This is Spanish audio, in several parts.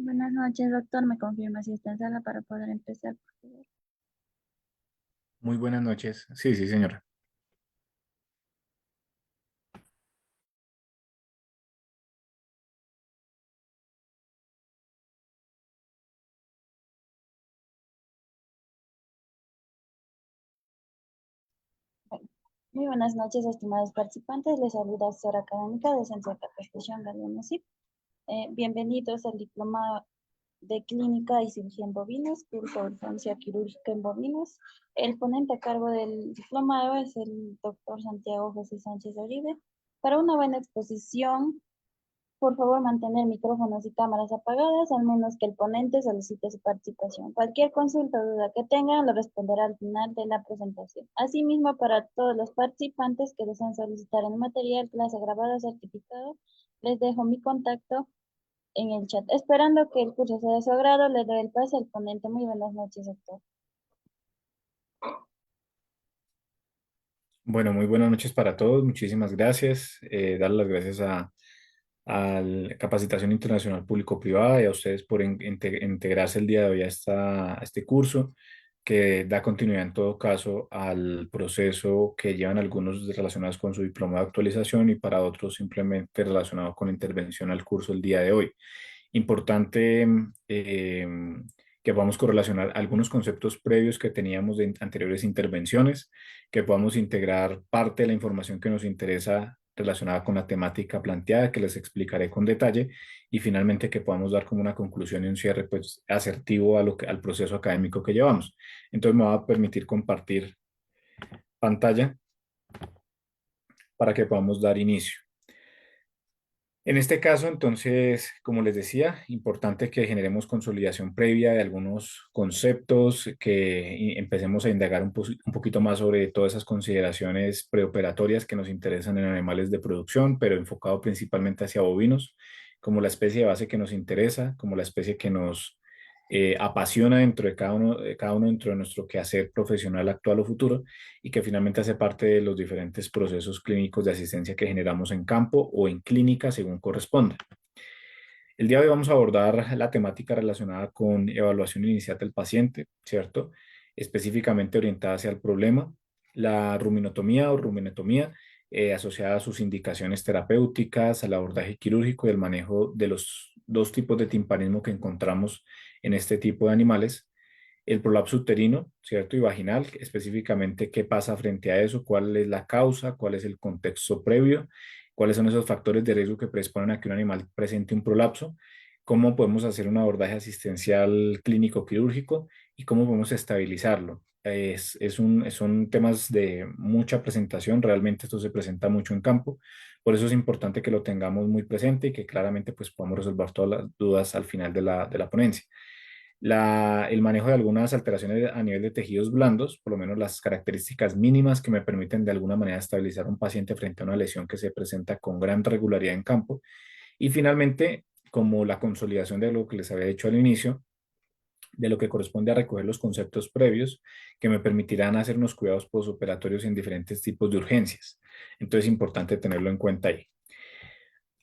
Buenas noches, doctor. ¿Me confirma si está en sala para poder empezar, por favor? Muy buenas noches. Sí, sí, señora. Bueno, muy buenas noches, estimados participantes. Les saluda asesora académica de Centro Castellón Galeano SIP. Bienvenidos al diplomado de Clínica y Cirugía en Bovinos, curso de urgencia quirúrgica en bovinos. El ponente a cargo del diplomado es el doctor Santiago José Sánchez Oribe. Para una buena exposición, por favor, mantener micrófonos y cámaras apagadas, al menos que el ponente solicite su participación. Cualquier consulta o duda que tengan lo responderá al final de la presentación. Asimismo, para todos los participantes que deseen solicitar el material, clase grabada o certificado, les dejo mi contacto en el chat. Esperando que el curso sea de su agrado, le doy el pase al ponente. Muy buenas noches, doctor. Bueno, muy buenas noches para todos. Muchísimas gracias. Dar las gracias a la Capacitación Internacional Público-Privada y a ustedes por integrarse el día de hoy a este curso que da continuidad en todo caso al proceso que llevan algunos relacionados con su diploma de actualización y para otros simplemente relacionados con la intervención al curso el día de hoy. Importante que podamos correlacionar algunos conceptos previos que teníamos de anteriores intervenciones, que podamos integrar parte de la información que nos interesa relacionada con la temática planteada, que les explicaré con detalle, y finalmente que podamos dar como una conclusión y un cierre pues, asertivo al proceso académico que llevamos. Entonces me va a permitir compartir pantalla para que podamos dar inicio. En este caso, entonces, como les decía, importante que generemos consolidación previa de algunos conceptos, que empecemos a indagar un poquito más sobre todas esas consideraciones preoperatorias que nos interesan en animales de producción, pero enfocado principalmente hacia bovinos, como la especie de base que nos interesa, como la especie que nos apasiona dentro de cada uno dentro de nuestro quehacer profesional actual o futuro y que finalmente hace parte de los diferentes procesos clínicos de asistencia que generamos en campo o en clínica según corresponda. El día de hoy vamos a abordar la temática relacionada con evaluación inicial del paciente, ¿cierto? Específicamente orientada hacia el problema, la ruminotomía o ruminotomía, asociada a sus indicaciones terapéuticas, al abordaje quirúrgico y el manejo de los dos tipos de timpanismo que encontramos en este tipo de animales. El prolapso uterino, ¿cierto? Y vaginal, específicamente qué pasa frente a eso, cuál es la causa, cuál es el contexto previo, cuáles son esos factores de riesgo que predisponen a que un animal presente un prolapso, cómo podemos hacer un abordaje asistencial clínico quirúrgico y cómo podemos estabilizarlo. Son temas de mucha presentación, realmente esto se presenta mucho en campo, por eso es importante que lo tengamos muy presente y que claramente pues podamos resolver todas las dudas al final de la ponencia. El manejo de algunas alteraciones a nivel de tejidos blandos, por lo menos las características mínimas que me permiten de alguna manera estabilizar un paciente frente a una lesión que se presenta con gran regularidad en campo. Y finalmente, como la consolidación de lo que les había dicho al inicio, de lo que corresponde a recoger los conceptos previos que me permitirán hacer unos cuidados postoperatorios en diferentes tipos de urgencias. Entonces es importante tenerlo en cuenta ahí.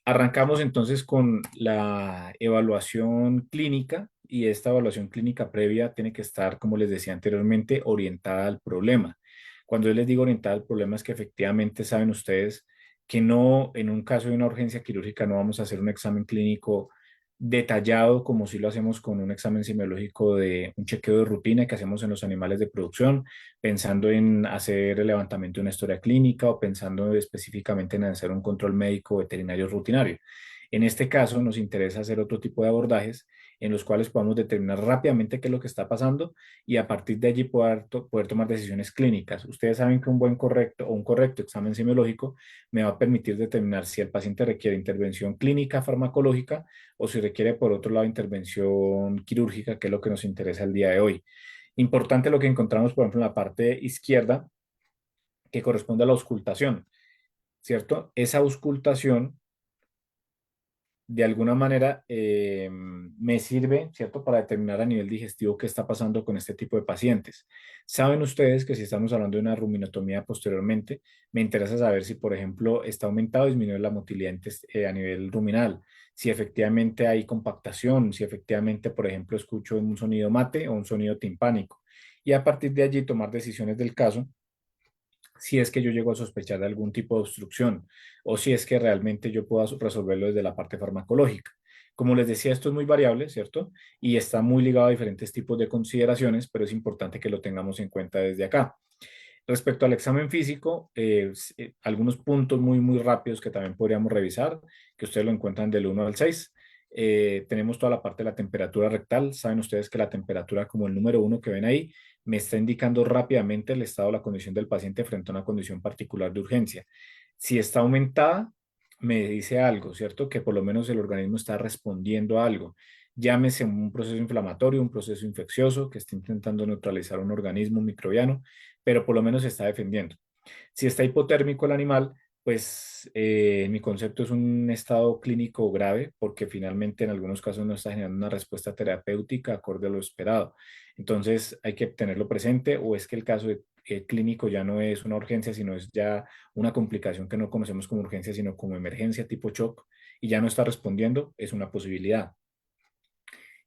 Arrancamos entonces con la evaluación clínica y esta evaluación clínica previa tiene que estar, como les decía anteriormente, orientada al problema. Cuando yo les digo orientada al problema es que efectivamente saben ustedes que no, en un caso de una urgencia quirúrgica no vamos a hacer un examen clínico detallado como si lo hacemos con un examen semiológico de un chequeo de rutina que hacemos en los animales de producción, pensando en hacer el levantamiento de una historia clínica o pensando específicamente en hacer un control médico veterinario rutinario. En este caso, nos interesa hacer otro tipo de abordajes en los cuales podamos determinar rápidamente qué es lo que está pasando y a partir de allí poder tomar decisiones clínicas. Ustedes saben que un buen correcto o un correcto examen semiológico me va a permitir determinar si el paciente requiere intervención clínica farmacológica o si requiere, por otro lado, intervención quirúrgica, que es lo que nos interesa el día de hoy. Importante lo que encontramos, por ejemplo, en la parte izquierda, que corresponde a la auscultación, ¿cierto? Esa auscultación de alguna manera me sirve, ¿cierto?, para determinar a nivel digestivo qué está pasando con este tipo de pacientes. Saben ustedes que si estamos hablando de una ruminotomía posteriormente, me interesa saber si, por ejemplo, está aumentado o disminuido la motilidad a nivel ruminal, si efectivamente hay compactación, si efectivamente, por ejemplo, escucho un sonido mate o un sonido timpánico. Y a partir de allí tomar decisiones del caso si es que yo llego a sospechar de algún tipo de obstrucción o si es que realmente yo puedo resolverlo desde la parte farmacológica. Como les decía, esto es muy variable, ¿cierto? Y está muy ligado a diferentes tipos de consideraciones, pero es importante que lo tengamos en cuenta desde acá. Respecto al examen físico, algunos puntos muy rápidos que también podríamos revisar, que ustedes lo encuentran del 1 al 6. Tenemos toda la parte de la temperatura rectal. Saben ustedes que la temperatura, como el número 1 que ven ahí, me está indicando rápidamente el estado o la condición del paciente frente a una condición particular de urgencia. Si está aumentada, me dice algo, ¿cierto? Que por lo menos el organismo está respondiendo a algo. Llámese un proceso inflamatorio, un proceso infeccioso que está intentando neutralizar un organismo microbiano, pero por lo menos se está defendiendo. Si está hipotérmico el animal, pues mi concepto es un estado clínico grave porque finalmente en algunos casos no está generando una respuesta terapéutica acorde a lo esperado. Entonces hay que tenerlo presente o es que el caso clínico ya no es una urgencia, sino es ya una complicación que no conocemos como urgencia, sino como emergencia tipo shock y ya no está respondiendo, es una posibilidad.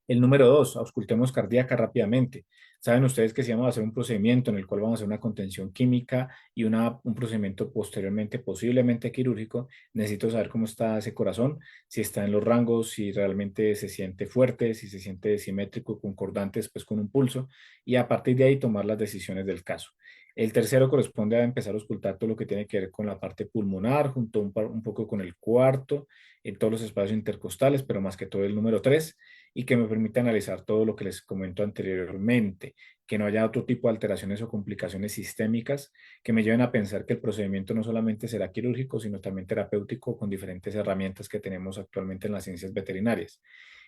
El número 2, auscultemos cardíaca rápidamente. Saben ustedes que si vamos a hacer un procedimiento en el cual vamos a hacer una contención química y un procedimiento posteriormente posiblemente quirúrgico, necesito saber cómo está ese corazón, si está en los rangos, si realmente se siente fuerte, si se siente simétrico, concordante después con un pulso y a partir de ahí tomar las decisiones del caso. El tercero corresponde a empezar a auscultar todo lo que tiene que ver con la parte pulmonar, junto un poco con el cuarto, en todos los espacios intercostales, pero más que todo el número 3 y que me permita analizar todo lo que les comento anteriormente, que no haya otro tipo de alteraciones o complicaciones sistémicas que me lleven a pensar que el procedimiento no solamente será quirúrgico, sino también terapéutico con diferentes herramientas que tenemos actualmente en las ciencias veterinarias.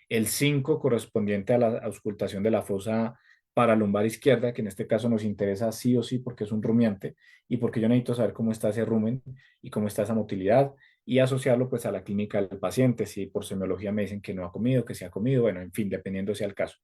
El 5 correspondiente a la auscultación de la fosa paralumbar izquierda, que en este caso nos interesa sí o sí porque es un rumiante y porque yo necesito saber cómo está ese rumen y cómo está esa motilidad y asociarlo pues a la clínica del paciente, si por semiología me dicen que no ha comido, que se ha comido, bueno, en fin, dependiendo sea el caso.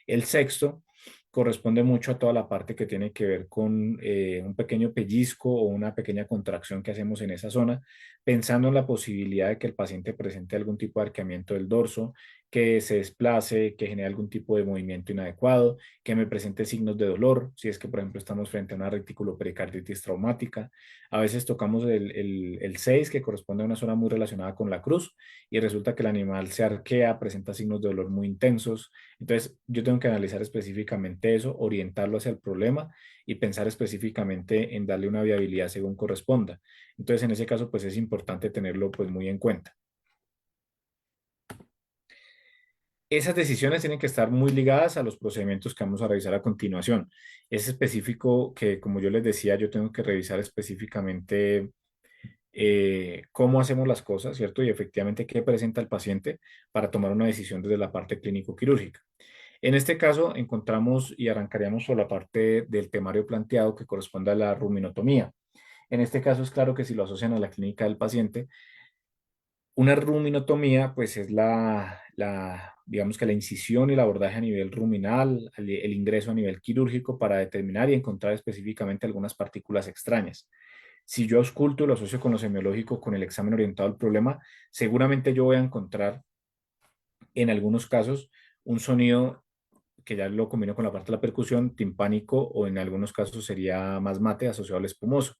El sexto corresponde mucho a toda la parte que tiene que ver con un pequeño pellizco o una pequeña contracción que hacemos en esa zona, pensando en la posibilidad de que el paciente presente algún tipo de arqueamiento del dorso, que se desplace, que genere algún tipo de movimiento inadecuado, que me presente signos de dolor, si es que, por ejemplo, estamos frente a una reticulopericarditis traumática. A veces tocamos el 6, que corresponde a una zona muy relacionada con la cruz, y resulta que el animal se arquea, presenta signos de dolor muy intensos. Entonces, yo tengo que analizar específicamente eso, orientarlo hacia el problema y pensar específicamente en darle una viabilidad según corresponda. Entonces, en ese caso, pues es importante tenerlo pues muy en cuenta. Esas decisiones tienen que estar muy ligadas a los procedimientos que vamos a revisar a continuación. Es específico que, como yo les decía, yo tengo que revisar específicamente cómo hacemos las cosas, ¿cierto? Y efectivamente qué presenta el paciente para tomar una decisión desde la parte clínico-quirúrgica. En este caso, encontramos y arrancaríamos por la parte del temario planteado que corresponde a la ruminotomía. En este caso es claro que si lo asocian a la clínica del paciente, una ruminotomía, pues es digamos que la incisión y el abordaje a nivel ruminal, el ingreso a nivel quirúrgico para determinar y encontrar específicamente algunas partículas extrañas. Si yo ausculto y lo asocio con lo semiológico, con el examen orientado al problema, seguramente yo voy a encontrar en algunos casos un sonido que ya lo combino con la parte de la percusión, timpánico o en algunos casos sería más mate asociado al espumoso.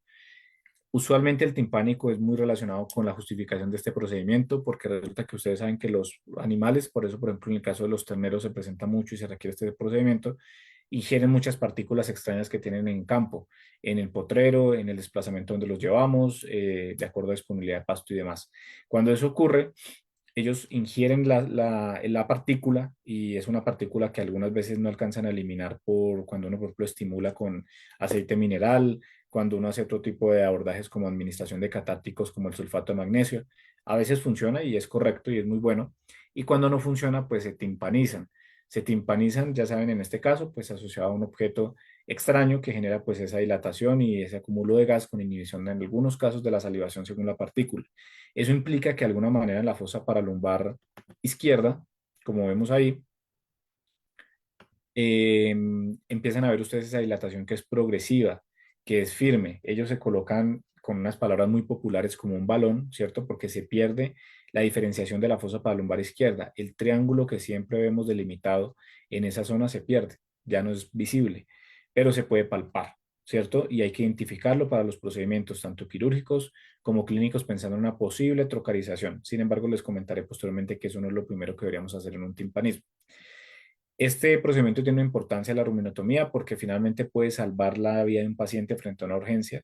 Usualmente el timpánico es muy relacionado con la justificación de este procedimiento porque resulta que ustedes saben que los animales, por eso por ejemplo en el caso de los terneros se presenta mucho y se requiere este procedimiento, ingieren muchas partículas extrañas que tienen en campo, en el potrero, en el desplazamiento donde los llevamos, de acuerdo a disponibilidad de pasto y demás. Cuando eso ocurre, ellos ingieren la partícula y es una partícula que algunas veces no alcanzan a eliminar por cuando uno, por ejemplo, estimula con aceite mineral, cuando uno hace otro tipo de abordajes como administración de catárticos como el sulfato de magnesio. A veces funciona y es correcto y es muy bueno. Y cuando no funciona, pues se timpanizan. Se timpanizan, ya saben, en este caso, pues asociado a un objeto extraño que genera pues esa dilatación y ese acúmulo de gas con inhibición en algunos casos de la salivación según la partícula. Eso implica que de alguna manera en la fosa paralumbar izquierda, como vemos ahí, empiezan a ver ustedes esa dilatación que es progresiva, que es firme. Ellos se colocan con unas palabras muy populares como un balón, ¿cierto? Porque se pierde la diferenciación de la fosa lumbar izquierda. El triángulo que siempre vemos delimitado en esa zona se pierde, ya no es visible, pero se puede palpar, ¿cierto? Y hay que identificarlo para los procedimientos tanto quirúrgicos como clínicos pensando en una posible trocarización. Sin embargo, les comentaré posteriormente que eso no es lo primero que deberíamos hacer en un timpanismo. Este procedimiento tiene una importancia la ruminotomía porque finalmente puede salvar la vida de un paciente frente a una urgencia.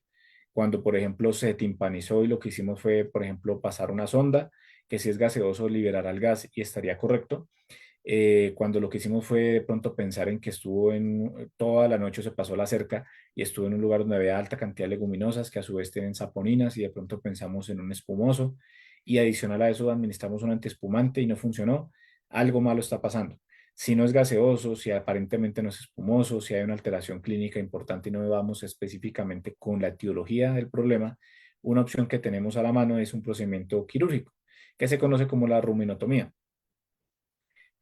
Cuando, por ejemplo, se timpanizó y lo que hicimos fue, por ejemplo, pasar una sonda, que si es gaseoso liberará el gas y estaría correcto. Cuando lo que hicimos fue de pronto pensar en que estuvo en toda la noche, se pasó la cerca y estuvo en un lugar donde había alta cantidad de leguminosas que a su vez tienen saponinas y de pronto pensamos en un espumoso y adicional a eso administramos un antiespumante y no funcionó, algo malo está pasando. Si no es gaseoso, si aparentemente no es espumoso, si hay una alteración clínica importante y no vamos específicamente con la etiología del problema, una opción que tenemos a la mano es un procedimiento quirúrgico que se conoce como la ruminotomía.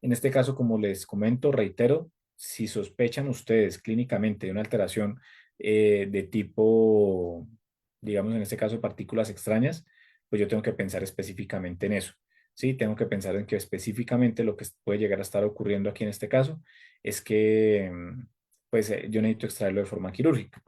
En este caso, como les comento, reitero, si sospechan ustedes clínicamente de una alteración de tipo, digamos en este caso, partículas extrañas, pues yo tengo que pensar específicamente en eso. Sí, tengo que pensar en que específicamente lo que puede llegar a estar ocurriendo aquí en este caso es que yo necesito extraerlo de forma quirúrgica.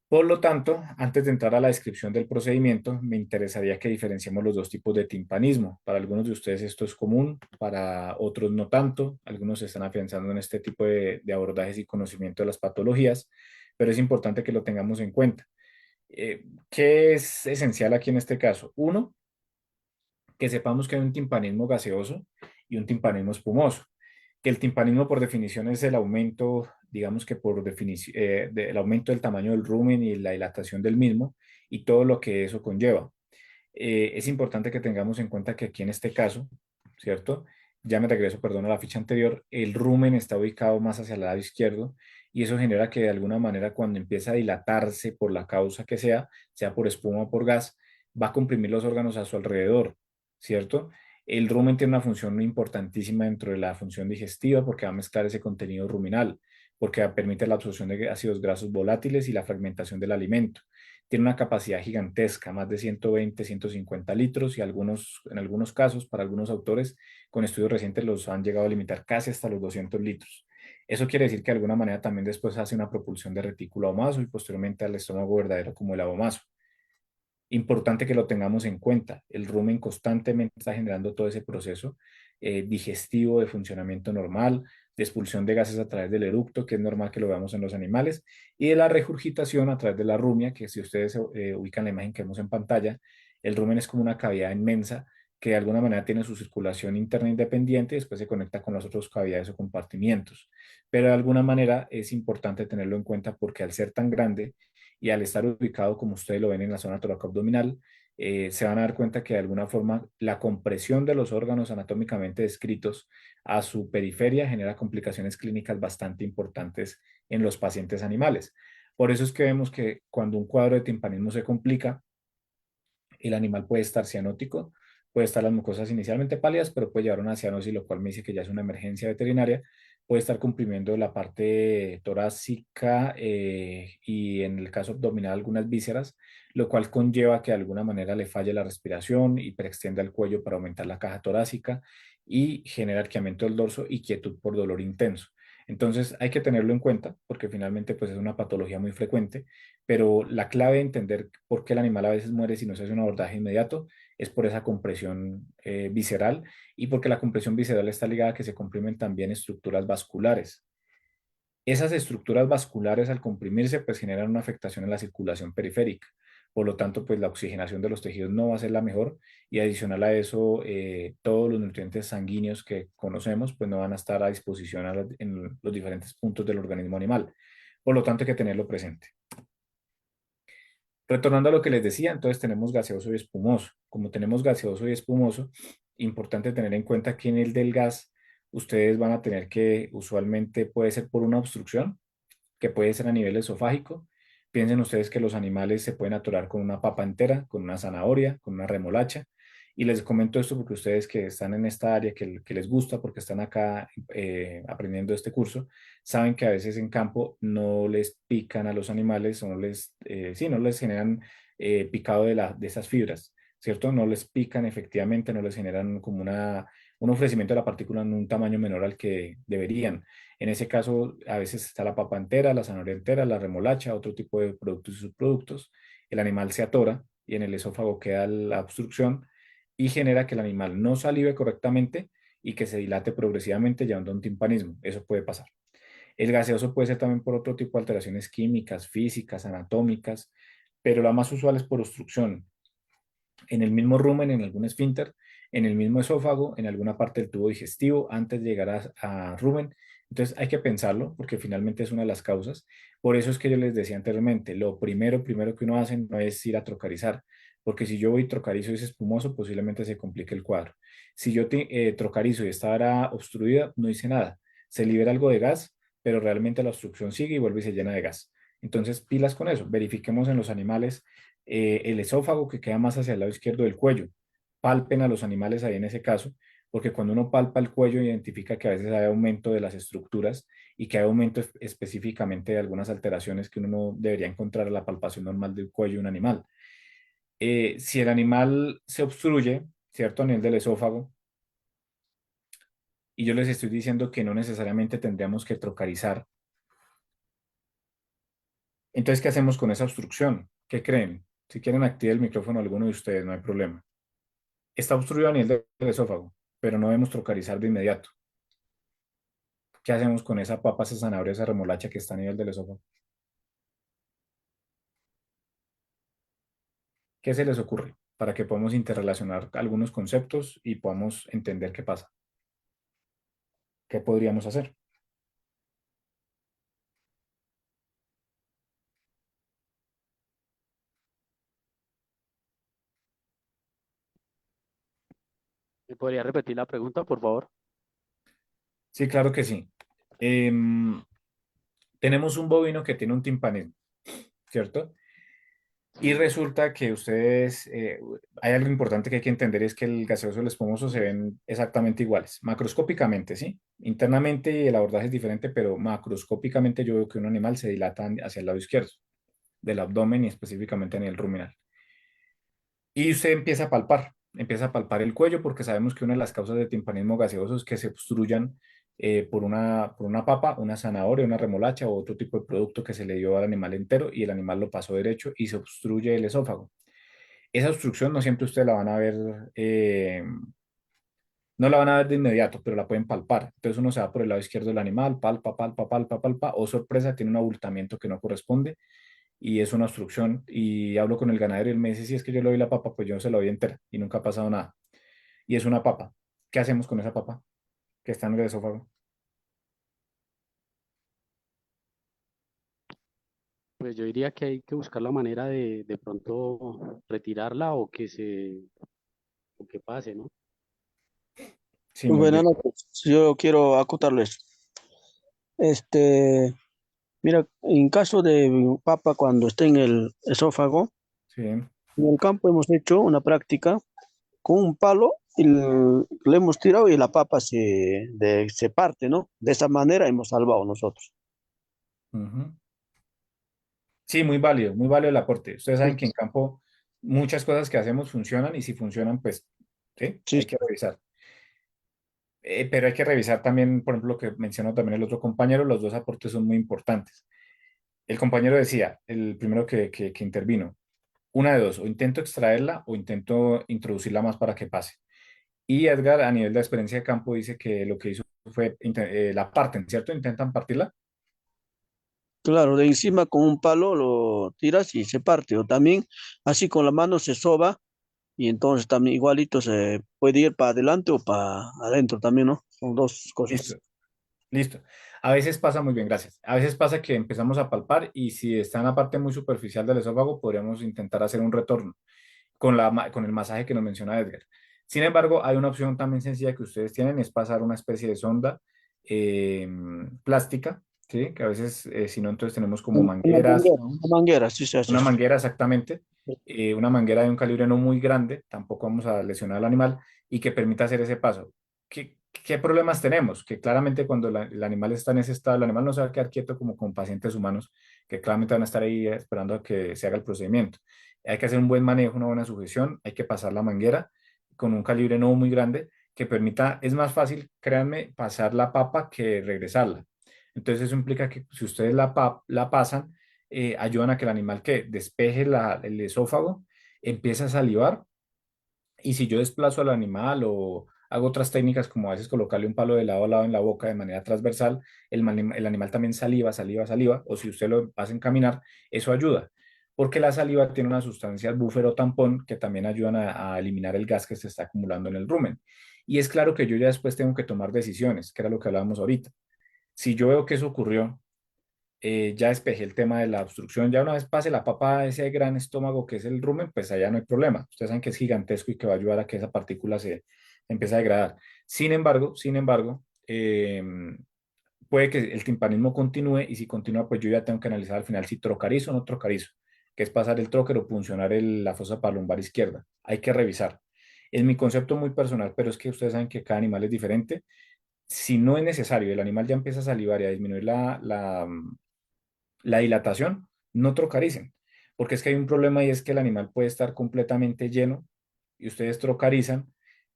Por lo tanto, antes de entrar a la descripción del procedimiento, me interesaría que diferenciemos los dos tipos de timpanismo. Para algunos de ustedes esto es común, para otros no tanto. Algunos se están afianzando en este tipo de abordajes y conocimiento de las patologías, pero es importante que lo tengamos en cuenta. ¿Qué es esencial aquí en este caso? Uno, que sepamos que hay un timpanismo gaseoso y un timpanismo espumoso, que el timpanismo por definición es el aumento, digamos que por definición, el aumento del tamaño del rumen y la dilatación del mismo y todo lo que eso conlleva. Es importante que tengamos en cuenta que aquí en este caso, ¿cierto? Ya me regreso, perdón, a la ficha anterior, el rumen está ubicado más hacia el lado izquierdo y eso genera que de alguna manera cuando empieza a dilatarse por la causa que sea por espuma o por gas, va a comprimir los órganos a su alrededor, ¿cierto? El rumen tiene una función importantísima dentro de la función digestiva porque va a mezclar ese contenido ruminal, porque permite la absorción de ácidos grasos volátiles y la fragmentación del alimento. Tiene una capacidad gigantesca, más de 120, 150 litros y en algunos casos, para algunos autores, con estudios recientes los han llegado a limitar casi hasta los 200 litros. Eso quiere decir que de alguna manera también después hace una propulsión de retículo ahomazo y posteriormente al estómago verdadero como el abomazo. Importante que lo tengamos en cuenta. El rumen constantemente está generando todo ese proceso digestivo de funcionamiento normal, de expulsión de gases a través del eructo, que es normal que lo veamos en los animales, y de la regurgitación a través de la rumia, que si ustedes ubican la imagen que vemos en pantalla, el rumen es como una cavidad inmensa que de alguna manera tiene su circulación interna independiente y después se conecta con las otras cavidades o compartimientos. Pero de alguna manera es importante tenerlo en cuenta porque al ser tan grande, y al estar ubicado como ustedes lo ven en la zona toracoabdominal, se van a dar cuenta que de alguna forma la compresión de los órganos anatómicamente descritos a su periferia genera complicaciones clínicas bastante importantes en los pacientes animales. Por eso es que vemos que cuando un cuadro de timpanismo se complica, el animal puede estar cianótico, puede estar las mucosas inicialmente pálidas, pero puede llevar a una cianosis, lo cual me dice que ya es una emergencia veterinaria. Puede estar comprimiendo la parte torácica y en el caso abdominal algunas vísceras, lo cual conlleva que de alguna manera le falle la respiración, hiperextienda el cuello para aumentar la caja torácica y genera arqueamiento del dorso y quietud por dolor intenso. Entonces hay que tenerlo en cuenta porque finalmente pues es una patología muy frecuente, pero la clave de entender por qué el animal a veces muere si no se hace un abordaje inmediato es por esa compresión visceral y porque la compresión visceral está ligada a que se comprimen también estructuras vasculares. Esas estructuras vasculares al comprimirse pues generan una afectación en la circulación periférica. Por lo tanto, pues la oxigenación de los tejidos no va a ser la mejor y adicional a eso, todos los nutrientes sanguíneos que conocemos pues no van a estar a disposición en los diferentes puntos del organismo animal. Por lo tanto, hay que tenerlo presente. Retornando a lo que les decía, entonces tenemos gaseoso y espumoso. Como tenemos gaseoso y espumoso, importante tener en cuenta que en el del gas ustedes van a tener que usualmente puede ser por una obstrucción, que puede ser a nivel esofágico. Piensen ustedes que los animales se pueden atorar con una papa entera, con una zanahoria, con una remolacha. Y les comento esto porque ustedes que están en esta área, que les gusta, porque están acá aprendiendo este curso, saben que a veces en campo no les pican a los animales o sí, no les generan picado de esas fibras, ¿cierto? No les pican efectivamente, no les generan como un ofrecimiento de la partícula en un tamaño menor al que deberían. En ese caso, a veces está la papa entera, la zanahoria entera, la remolacha, otro tipo de productos y subproductos. El animal se atora y en el esófago queda la obstrucción y genera que el animal no salive correctamente y que se dilate progresivamente llevando a un timpanismo. Eso puede pasar. El gaseoso puede ser también por otro tipo de alteraciones químicas, físicas, anatómicas, pero la más usual es por obstrucción en el mismo rumen, en algún esfínter, en el mismo esófago, en alguna parte del tubo digestivo, antes de llegar a rumen. Entonces hay que pensarlo porque finalmente es una de las causas. Por eso es que yo les decía anteriormente, lo primero que uno hace no es ir a trocarizar, porque si yo voy trocarizo y es espumoso, posiblemente se complique el cuadro. Si yo trocarizo y esta área obstruida, no hice nada. Se libera algo de gas, pero realmente la obstrucción sigue y vuelve y se llena de gas. Entonces, pilas con eso. Verifiquemos en los animales el esófago que queda más hacia el lado izquierdo del cuello. Palpen a los animales ahí en ese caso, porque cuando uno palpa el cuello identifica que a veces hay aumento de las estructuras y que hay aumento específicamente de algunas alteraciones que uno no debería encontrar a la palpación normal del cuello de un animal. Si el animal se obstruye, ¿cierto? A nivel del esófago, y yo les estoy diciendo que no necesariamente tendríamos que trocarizar, entonces, ¿qué hacemos con esa obstrucción? ¿Qué creen? Si quieren, active el micrófono alguno de ustedes, no hay problema. Está obstruido a nivel del esófago, pero no debemos trocarizar de inmediato. ¿Qué hacemos con esa papa, esa zanahoria, esa remolacha que está a nivel del esófago? ¿Qué se les ocurre para que podamos interrelacionar algunos conceptos y podamos entender qué pasa? ¿Qué podríamos hacer? ¿Me podría repetir la pregunta, por favor? Sí, claro que sí. Em, Tenemos un bovino que tiene un timpanismo, ¿cierto? Y Sí. resulta que ustedes, hay algo importante que hay que entender, es que el gaseoso y el espumoso se ven exactamente iguales, macroscópicamente, ¿sí? Internamente el abordaje es diferente, pero macroscópicamente yo veo que un animal se dilata hacia el lado izquierdo del abdomen y específicamente en el ruminal. Y usted empieza a palpar el cuello porque sabemos que una de las causas de timpanismo gaseoso es que se obstruyan por una papa, una zanahoria, una remolacha o otro tipo de producto que se le dio al animal entero y el animal lo pasó derecho y se obstruye el esófago. Esa obstrucción no siempre ustedes la van a ver, no la van a ver de inmediato, pero la pueden palpar. Entonces uno se va por el lado izquierdo del animal, palpa, palpa, palpa, palpa, o sorpresa, tiene un abultamiento que no corresponde y es una obstrucción. Y hablo con el ganadero y él me dice, si es que yo le doy la papa, pues yo no se la doy entera y nunca ha pasado nada. Y es una papa. ¿Qué hacemos con esa papa que está en el esófago? Pues yo diría que hay que buscar la manera de pronto retirarla o que pase, ¿no? Sí, muy Buenas bien. noches. Yo quiero acotarles. Este, mira, en caso de papa cuando esté en el esófago, Sí, en el campo hemos hecho una práctica con un palo y le hemos tirado y la papa se parte, ¿no? De esa manera hemos salvado nosotros. ujú. Sí, muy válido el aporte. Ustedes saben que en campo muchas cosas que hacemos funcionan y si funcionan, pues sí, Sí, hay que revisar. Pero hay que revisar también, por ejemplo, lo que mencionó también el otro compañero, los dos aportes son muy importantes. El compañero decía, el primero que intervino, una de dos, o intento extraerla o intento introducirla más para que pase. Y Edgar, a nivel de experiencia de campo, dice que lo que hizo fue, la parten, ¿cierto? Intentan partirla. claro, de encima con un palo lo tiras y se parte. O también así con la mano se soba y entonces también igualito se puede ir para adelante o para adentro también, ¿no? Son dos Listo, cosas. listo. A veces pasa muy bien, gracias. A veces pasa que empezamos a palpar y si está en la parte muy superficial del esófago, podríamos intentar hacer un retorno con el masaje que nos menciona Edgar. Sin embargo, hay una opción también sencilla que ustedes tienen, es pasar una especie de sonda plástica ¿sí? Que a veces, si no, entonces tenemos como mangueras, Una manguera, sí se hace una eso. manguera exactamente, una manguera de un calibre no muy grande, tampoco vamos a lesionar al animal y que permita hacer ese paso. ¿Qué problemas tenemos? Que claramente cuando el animal está en ese estado, el animal no se va a quedar quieto como con pacientes humanos, que claramente van a estar ahí esperando a que se haga el procedimiento. Hay que hacer un buen manejo, una buena sujeción, hay que pasar la manguera con un calibre no muy grande que permita, es más fácil, créanme, pasar la papa que regresarla. Entonces eso implica que si ustedes la pasan, ayudan a que el animal que despeje el esófago, empiece a salivar y si yo desplazo al animal o hago otras técnicas como a veces colocarle un palo de lado a lado en la boca de manera transversal, el animal también saliva, saliva, saliva, o si usted lo hace caminar, eso ayuda. Porque la saliva tiene unas sustancias buffer o tampón que también ayudan a eliminar el gas que se está acumulando en el rumen. Y es claro que yo ya después tengo que tomar decisiones, que era lo que hablábamos ahorita. Si yo veo que eso ocurrió, ya despejé el tema de la obstrucción. Ya una vez pase la papa a ese gran estómago que es el rumen, pues allá no hay problema. Ustedes saben que es gigantesco y que va a ayudar a que esa partícula se empiece a degradar. Sin embargo, puede que el timpanismo continúe y si continúa, pues yo ya tengo que analizar al final si trocarizo o no trocarizo, que es pasar el trocar o puncionar la fosa palumbar izquierda. Hay que revisar. Es mi concepto muy personal, pero es que ustedes saben que cada animal es diferente. Si no es necesario, el animal ya empieza a salivar y a disminuir la dilatación, no trocaricen, porque es que hay un problema y es que el animal puede estar completamente lleno y ustedes trocarizan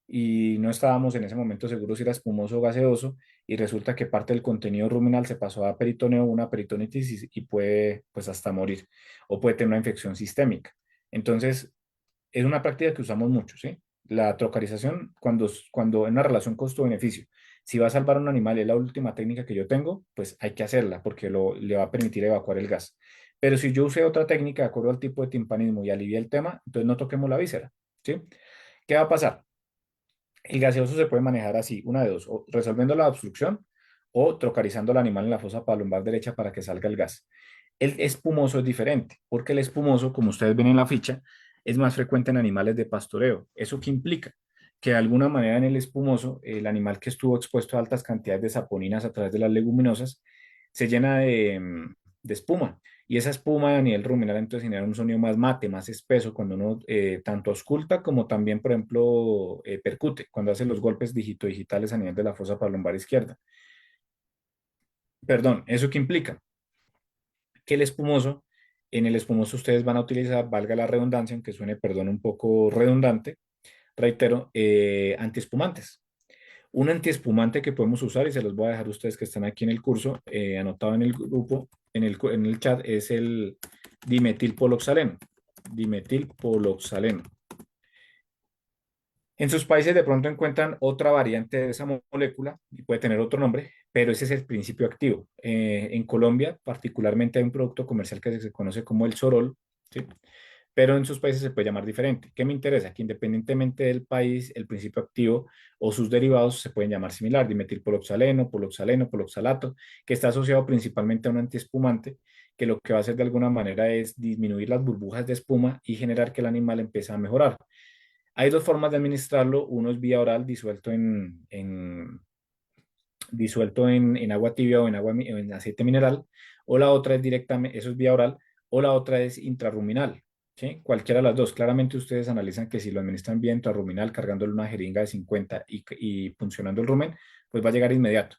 y no estábamos en ese momento seguros si era espumoso o gaseoso y resulta que parte del contenido ruminal se pasó a peritoneo, una peritonitis y puede pues hasta morir o puede tener una infección sistémica. Entonces, es una práctica que usamos mucho, ¿sí? La trocarización, cuando en una relación costo-beneficio, si va a salvar a un animal y es la última técnica que yo tengo, pues hay que hacerla porque le va a permitir evacuar el gas. Pero si yo usé otra técnica de acuerdo al tipo de timpanismo y alivié el tema, entonces no toquemos la víscera, ¿sí? ¿Qué va a pasar? El gaseoso se puede manejar así, una de dos, o resolviendo la obstrucción o trocarizando al animal en la fosa palumbar derecha para que salga el gas. El espumoso es diferente, porque el espumoso, como ustedes ven en la ficha, es más frecuente en animales de pastoreo. ¿Eso qué implica? Que de alguna manera en el espumoso, el animal que estuvo expuesto a altas cantidades de saponinas a través de las leguminosas, se llena de espuma. Y esa espuma a nivel ruminal entonces genera un sonido más mate, más espeso, cuando uno tanto ausculta como también, por ejemplo, percute, cuando hace los golpes digitales a nivel de la fosa palumbar izquierda. Perdón, ¿eso qué implica? Que en el espumoso ustedes van a utilizar, valga la redundancia, aunque suene, perdón, un poco redundante, reitero, antiespumantes. Un antiespumante que podemos usar, y se los voy a dejar a ustedes que están aquí en el curso, anotado en el grupo, en el chat, es el dimetilpoloxaleno. Dimetilpoloxaleno. En sus países de pronto encuentran otra variante de esa molécula y puede tener otro nombre, pero ese es el principio activo. En Colombia, particularmente, hay un producto comercial que se conoce como el Sorol, ¿sí? Pero en sus países se puede llamar diferente. ¿Qué me interesa? Que independientemente del país, el principio activo o sus derivados se pueden llamar similar, dimetilpoloxaleno, poloxaleno, poloxalato, que está asociado principalmente a un antiespumante, que lo que va a hacer de alguna manera es disminuir las burbujas de espuma y generar que el animal empiece a mejorar. Hay dos formas de administrarlo. Uno es vía oral disuelto en agua tibia o o en aceite mineral, o la otra es directamente, eso es vía oral, o la otra es intrarruminal, ¿sí? Cualquiera de las dos. Claramente ustedes analizan que si lo administran vía intrarruminal, cargándole una jeringa de 50 y funcionando el rumen, pues va a llegar inmediato.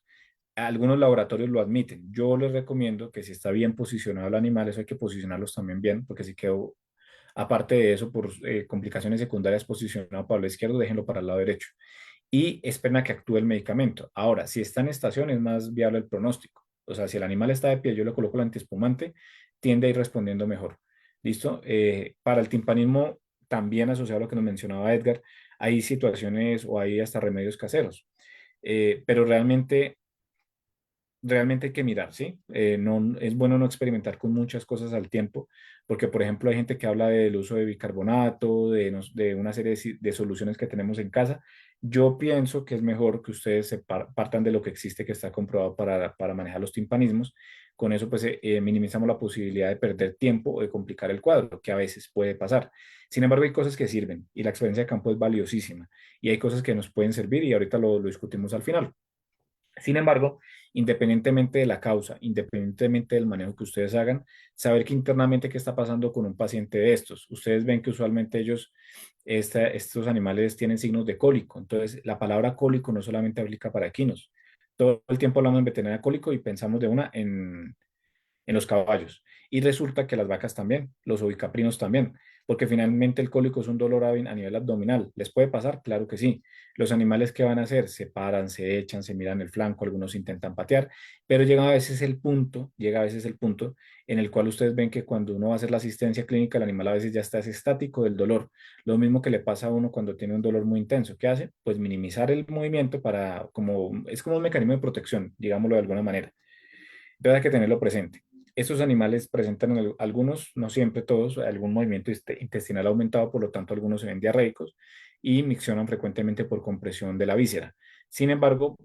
Algunos laboratorios lo admiten. Yo les recomiendo que si está bien posicionado el animal, eso hay que posicionarlos también bien, porque si quedó, aparte de eso, por complicaciones secundarias posicionado para el lado izquierdo, déjenlo para el lado derecho y esperen a que actúe el medicamento. Ahora, si está en estación, es más viable el pronóstico. O sea, si el animal está de pie, yo le coloco el antiespumante, tiende a ir respondiendo mejor. ¿Listo? Para el timpanismo, también asociado a lo que nos mencionaba Edgar, hay situaciones o hay hasta remedios caseros. Pero realmente hay que mirar, ¿sí? No, es bueno no experimentar con muchas cosas al tiempo, porque por ejemplo hay gente que habla del uso de bicarbonato, de una serie de soluciones que tenemos en casa. Yo pienso que es mejor que ustedes partan de lo que existe, que está comprobado para manejar los timpanismos. Con eso pues minimizamos la posibilidad de perder tiempo o de complicar el cuadro, que a veces puede pasar. Sin embargo, hay cosas que sirven y la experiencia de campo es valiosísima y hay cosas que nos pueden servir y ahorita lo discutimos al final. Sin embargo, independientemente de la causa, independientemente del manejo que ustedes hagan, saber que internamente qué está pasando con un paciente de estos. Ustedes ven que usualmente estos animales tienen signos de cólico. Entonces, la palabra cólico no solamente aplica para equinos. Todo el tiempo hablamos en veterinaria cólico y pensamos de una en los caballos. Y resulta que las vacas también, los ovicaprinos también, porque finalmente el cólico es un dolor a nivel abdominal. ¿Les puede pasar? Claro que sí. Los animales, ¿qué van a hacer? Se paran, se echan, se miran el flanco, algunos intentan patear, pero llega a veces el punto en el cual ustedes ven que cuando uno va a hacer la asistencia clínica, el animal a veces ya está estático del dolor. Lo mismo que le pasa a uno cuando tiene un dolor muy intenso. ¿Qué hace? Pues minimizar el movimiento es como un mecanismo de protección, digámoslo de alguna manera. Entonces hay que tenerlo presente. Estos animales presentan algunos, no siempre todos, algún movimiento intestinal aumentado, por lo tanto algunos se ven diarreicos y miccionan frecuentemente por compresión de la víscera. Sin embargo,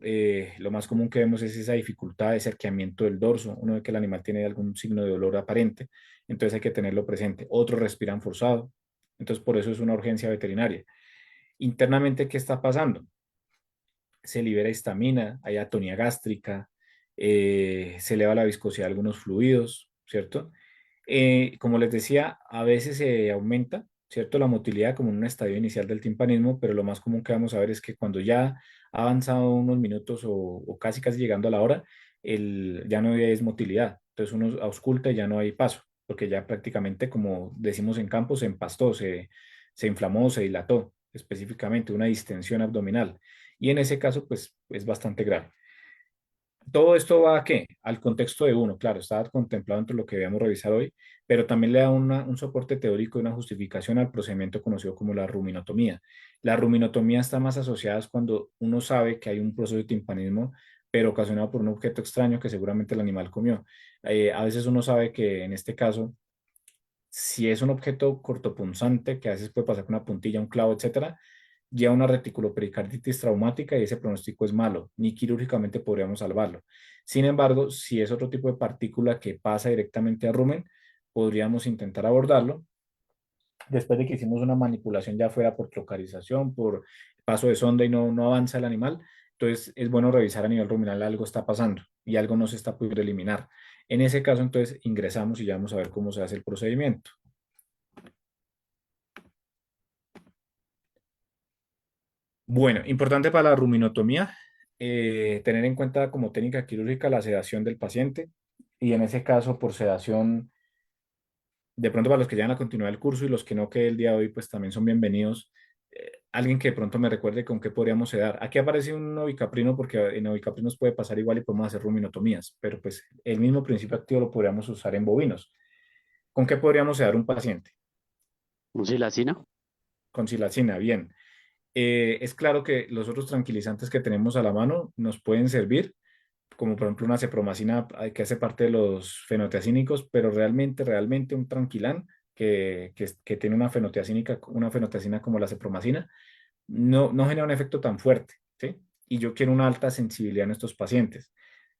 lo más común que vemos es esa dificultad de cerqueamiento del dorso. Uno ve que el animal tiene algún signo de dolor aparente, entonces hay que tenerlo presente. Otros respiran forzado, entonces por eso es una urgencia veterinaria. Internamente, ¿qué está pasando? Se libera histamina, hay atonía gástrica, se eleva la viscosidad de algunos fluidos, ¿cierto? Como les decía, a veces se aumenta, ¿cierto? La motilidad como en un estadio inicial del timpanismo, pero lo más común que vamos a ver es que cuando ya ha avanzado unos minutos o casi llegando a la hora, ya no hay motilidad. Entonces uno ausculta y ya no hay paso, porque ya prácticamente, como decimos en campo, se empastó, se inflamó, se dilató, específicamente una distensión abdominal. Y en ese caso, pues es bastante grave. Todo esto va a qué? Al contexto de uno, claro, estaba contemplado entre lo que habíamos revisado hoy, pero también le da un soporte teórico y una justificación al procedimiento conocido como la ruminotomía. La ruminotomía está más asociada cuando uno sabe que hay un proceso de timpanismo, pero ocasionado por un objeto extraño que seguramente el animal comió. A veces uno sabe que en este caso, si es un objeto cortopunzante, que a veces puede pasar con una puntilla, un clavo, etcétera, lleva una reticulopericarditis traumática y ese pronóstico es malo, ni quirúrgicamente podríamos salvarlo. Sin embargo, si es otro tipo de partícula que pasa directamente a rumen, podríamos intentar abordarlo. Después de que hicimos una manipulación ya fuera por trocarización, por paso de sonda y no avanza el animal, entonces es bueno revisar a nivel ruminal algo está pasando y algo no se está pudiendo eliminar. En ese caso, entonces ingresamos y ya vamos a ver cómo se hace el procedimiento. Bueno, importante para la ruminotomía, tener en cuenta como técnica quirúrgica la sedación del paciente y en ese caso por sedación, de pronto para los que ya van a continuar el curso y los que no, que el día de hoy pues también son bienvenidos. Alguien que de pronto me recuerde con qué podríamos sedar. Aquí aparece un novicaprino porque en novicaprinos puede pasar igual y podemos hacer ruminotomías, pero pues el mismo principio activo lo podríamos usar en bovinos. ¿Con qué podríamos sedar un paciente? ¿Un silacina? Con silacina, bien. Es claro que los otros tranquilizantes que tenemos a la mano nos pueden servir, como por ejemplo una cepromacina que hace parte de los fenotiacínicos, pero realmente un tranquilán que tiene una fenotiacina como la cepromacina, no genera un efecto tan fuerte, ¿sí? Y yo quiero una alta sensibilidad en estos pacientes.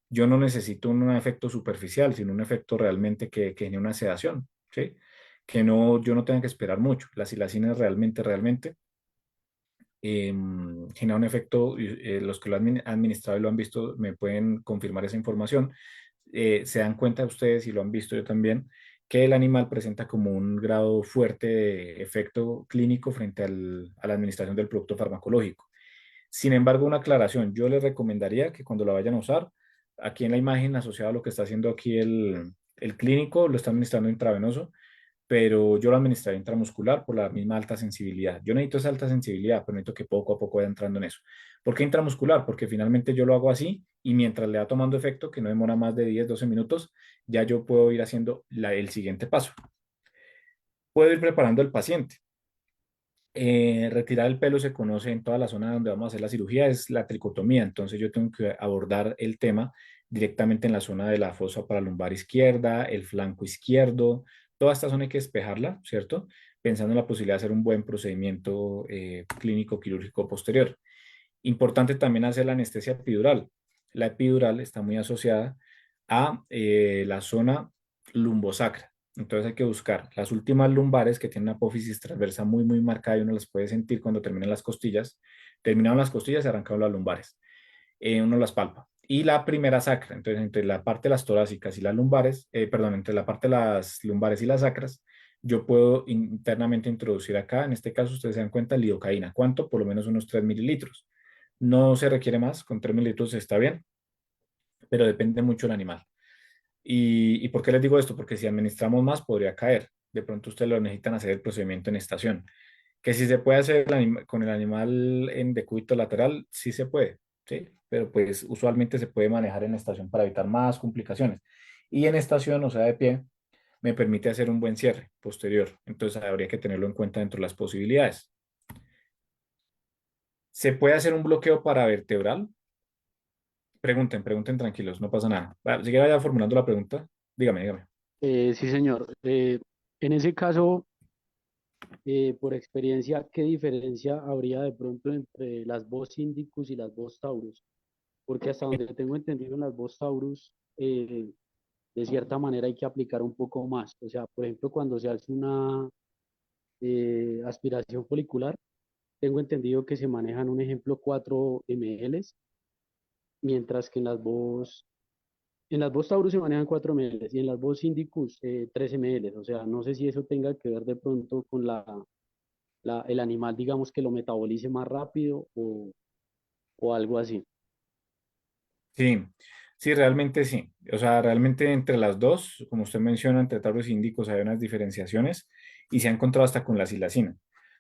Yo no necesito un efecto superficial, sino un efecto realmente que genere una sedación, ¿sí? Yo no tenga que esperar mucho. La silacina realmente genera un efecto, los que lo han administrado y lo han visto me pueden confirmar esa información. Se dan cuenta ustedes, y lo han visto yo también, que el animal presenta como un grado fuerte de efecto clínico frente a la administración del producto farmacológico. Sin embargo, una aclaración, yo les recomendaría que cuando la vayan a usar, aquí en la imagen asociada a lo que está haciendo aquí el clínico, lo está administrando intravenoso, pero yo lo administraría intramuscular por la misma alta sensibilidad. Yo necesito esa alta sensibilidad, pero necesito que poco a poco vaya entrando en eso. ¿Por qué intramuscular? Porque finalmente yo lo hago así y mientras le va tomando efecto, que no demora más de 10, 12 minutos, ya yo puedo ir haciendo el siguiente paso. Puedo ir preparando al paciente. Retirar el pelo se conoce en toda la zona donde vamos a hacer la cirugía, es la tricotomía. Entonces yo tengo que abordar el tema directamente en la zona de la fosa paralumbar izquierda, el flanco izquierdo. Toda esta zona hay que despejarla, ¿cierto? Pensando en la posibilidad de hacer un buen procedimiento clínico quirúrgico posterior. Importante también hacer la anestesia epidural. La epidural está muy asociada a la zona lumbosacra. Entonces hay que buscar las últimas lumbares que tienen una apófisis transversa muy marcada y uno las puede sentir cuando terminan las costillas. Terminaron las costillas y arrancaron las lumbares. Uno las palpa. y la primera sacra. Entonces, entre la parte de las torácicas y las lumbares, perdón, entre la parte de las lumbares y las sacras, yo puedo internamente introducir acá, en este caso ustedes se dan cuenta, lidocaína. ¿Cuánto? Por lo menos unos 3 mililitros. No se requiere más, con 3 mililitros está bien, pero depende mucho del animal. ¿Y por qué les digo esto? Porque si administramos más podría caer. De pronto ustedes lo necesitan hacer el procedimiento en estación. Que si se puede hacer con el animal en decúbito lateral, sí se puede, ¿sí? Pero pues usualmente se puede manejar en estación para evitar más complicaciones. Y en estación, o sea, de pie, me permite hacer un buen cierre posterior. Entonces habría que tenerlo en cuenta dentro de las posibilidades. ¿Se puede hacer un bloqueo paravertebral? Pregunten tranquilos, no pasa nada. Si que vaya formulando la pregunta, dígame. Sí, señor. En ese caso, por experiencia, ¿qué diferencia habría de pronto entre las Bos Indicus y las Bos Taurus? Porque hasta donde tengo entendido, en las Bos Taurus, de cierta manera hay que aplicar un poco más. O sea, por ejemplo, cuando se hace una aspiración folicular, tengo entendido que se manejan un ejemplo 4 ml, mientras que en las Bos Taurus se manejan 4 ml y en las Bos Indicus 3 ml. O sea, no sé si eso tenga que ver de pronto con el animal, digamos, que lo metabolice más rápido o algo así. Sí, sí, realmente sí. O sea, realmente entre las dos, como usted menciona, entre tauros e índicos hay unas diferenciaciones y se ha encontrado hasta con la silacina.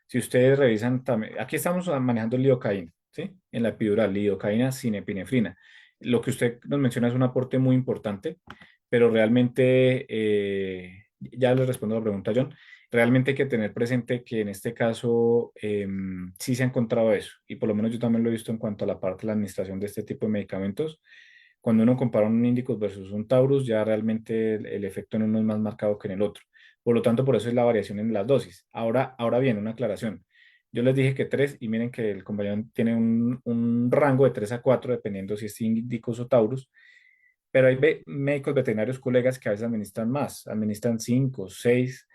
Si ustedes revisan también, aquí estamos manejando lidocaína, ¿sí? En la epidural, lidocaína sin epinefrina. Lo que usted nos menciona es un aporte muy importante, pero realmente, ya le respondo a la pregunta, John. Realmente hay que tener presente que en este caso sí se ha encontrado eso, y por lo menos yo también lo he visto en cuanto a la parte de la administración de este tipo de medicamentos. Cuando uno compara un Indicus versus un Taurus, ya realmente el efecto en uno es más marcado que en el otro. Por lo tanto, por eso es la variación en las dosis. Ahora bien, una aclaración. Yo les dije que 3 y miren que el compañero tiene un rango de 3 a 4 dependiendo si es Indicus o Taurus, pero hay médicos veterinarios colegas que a veces administran más, administran 5, 6,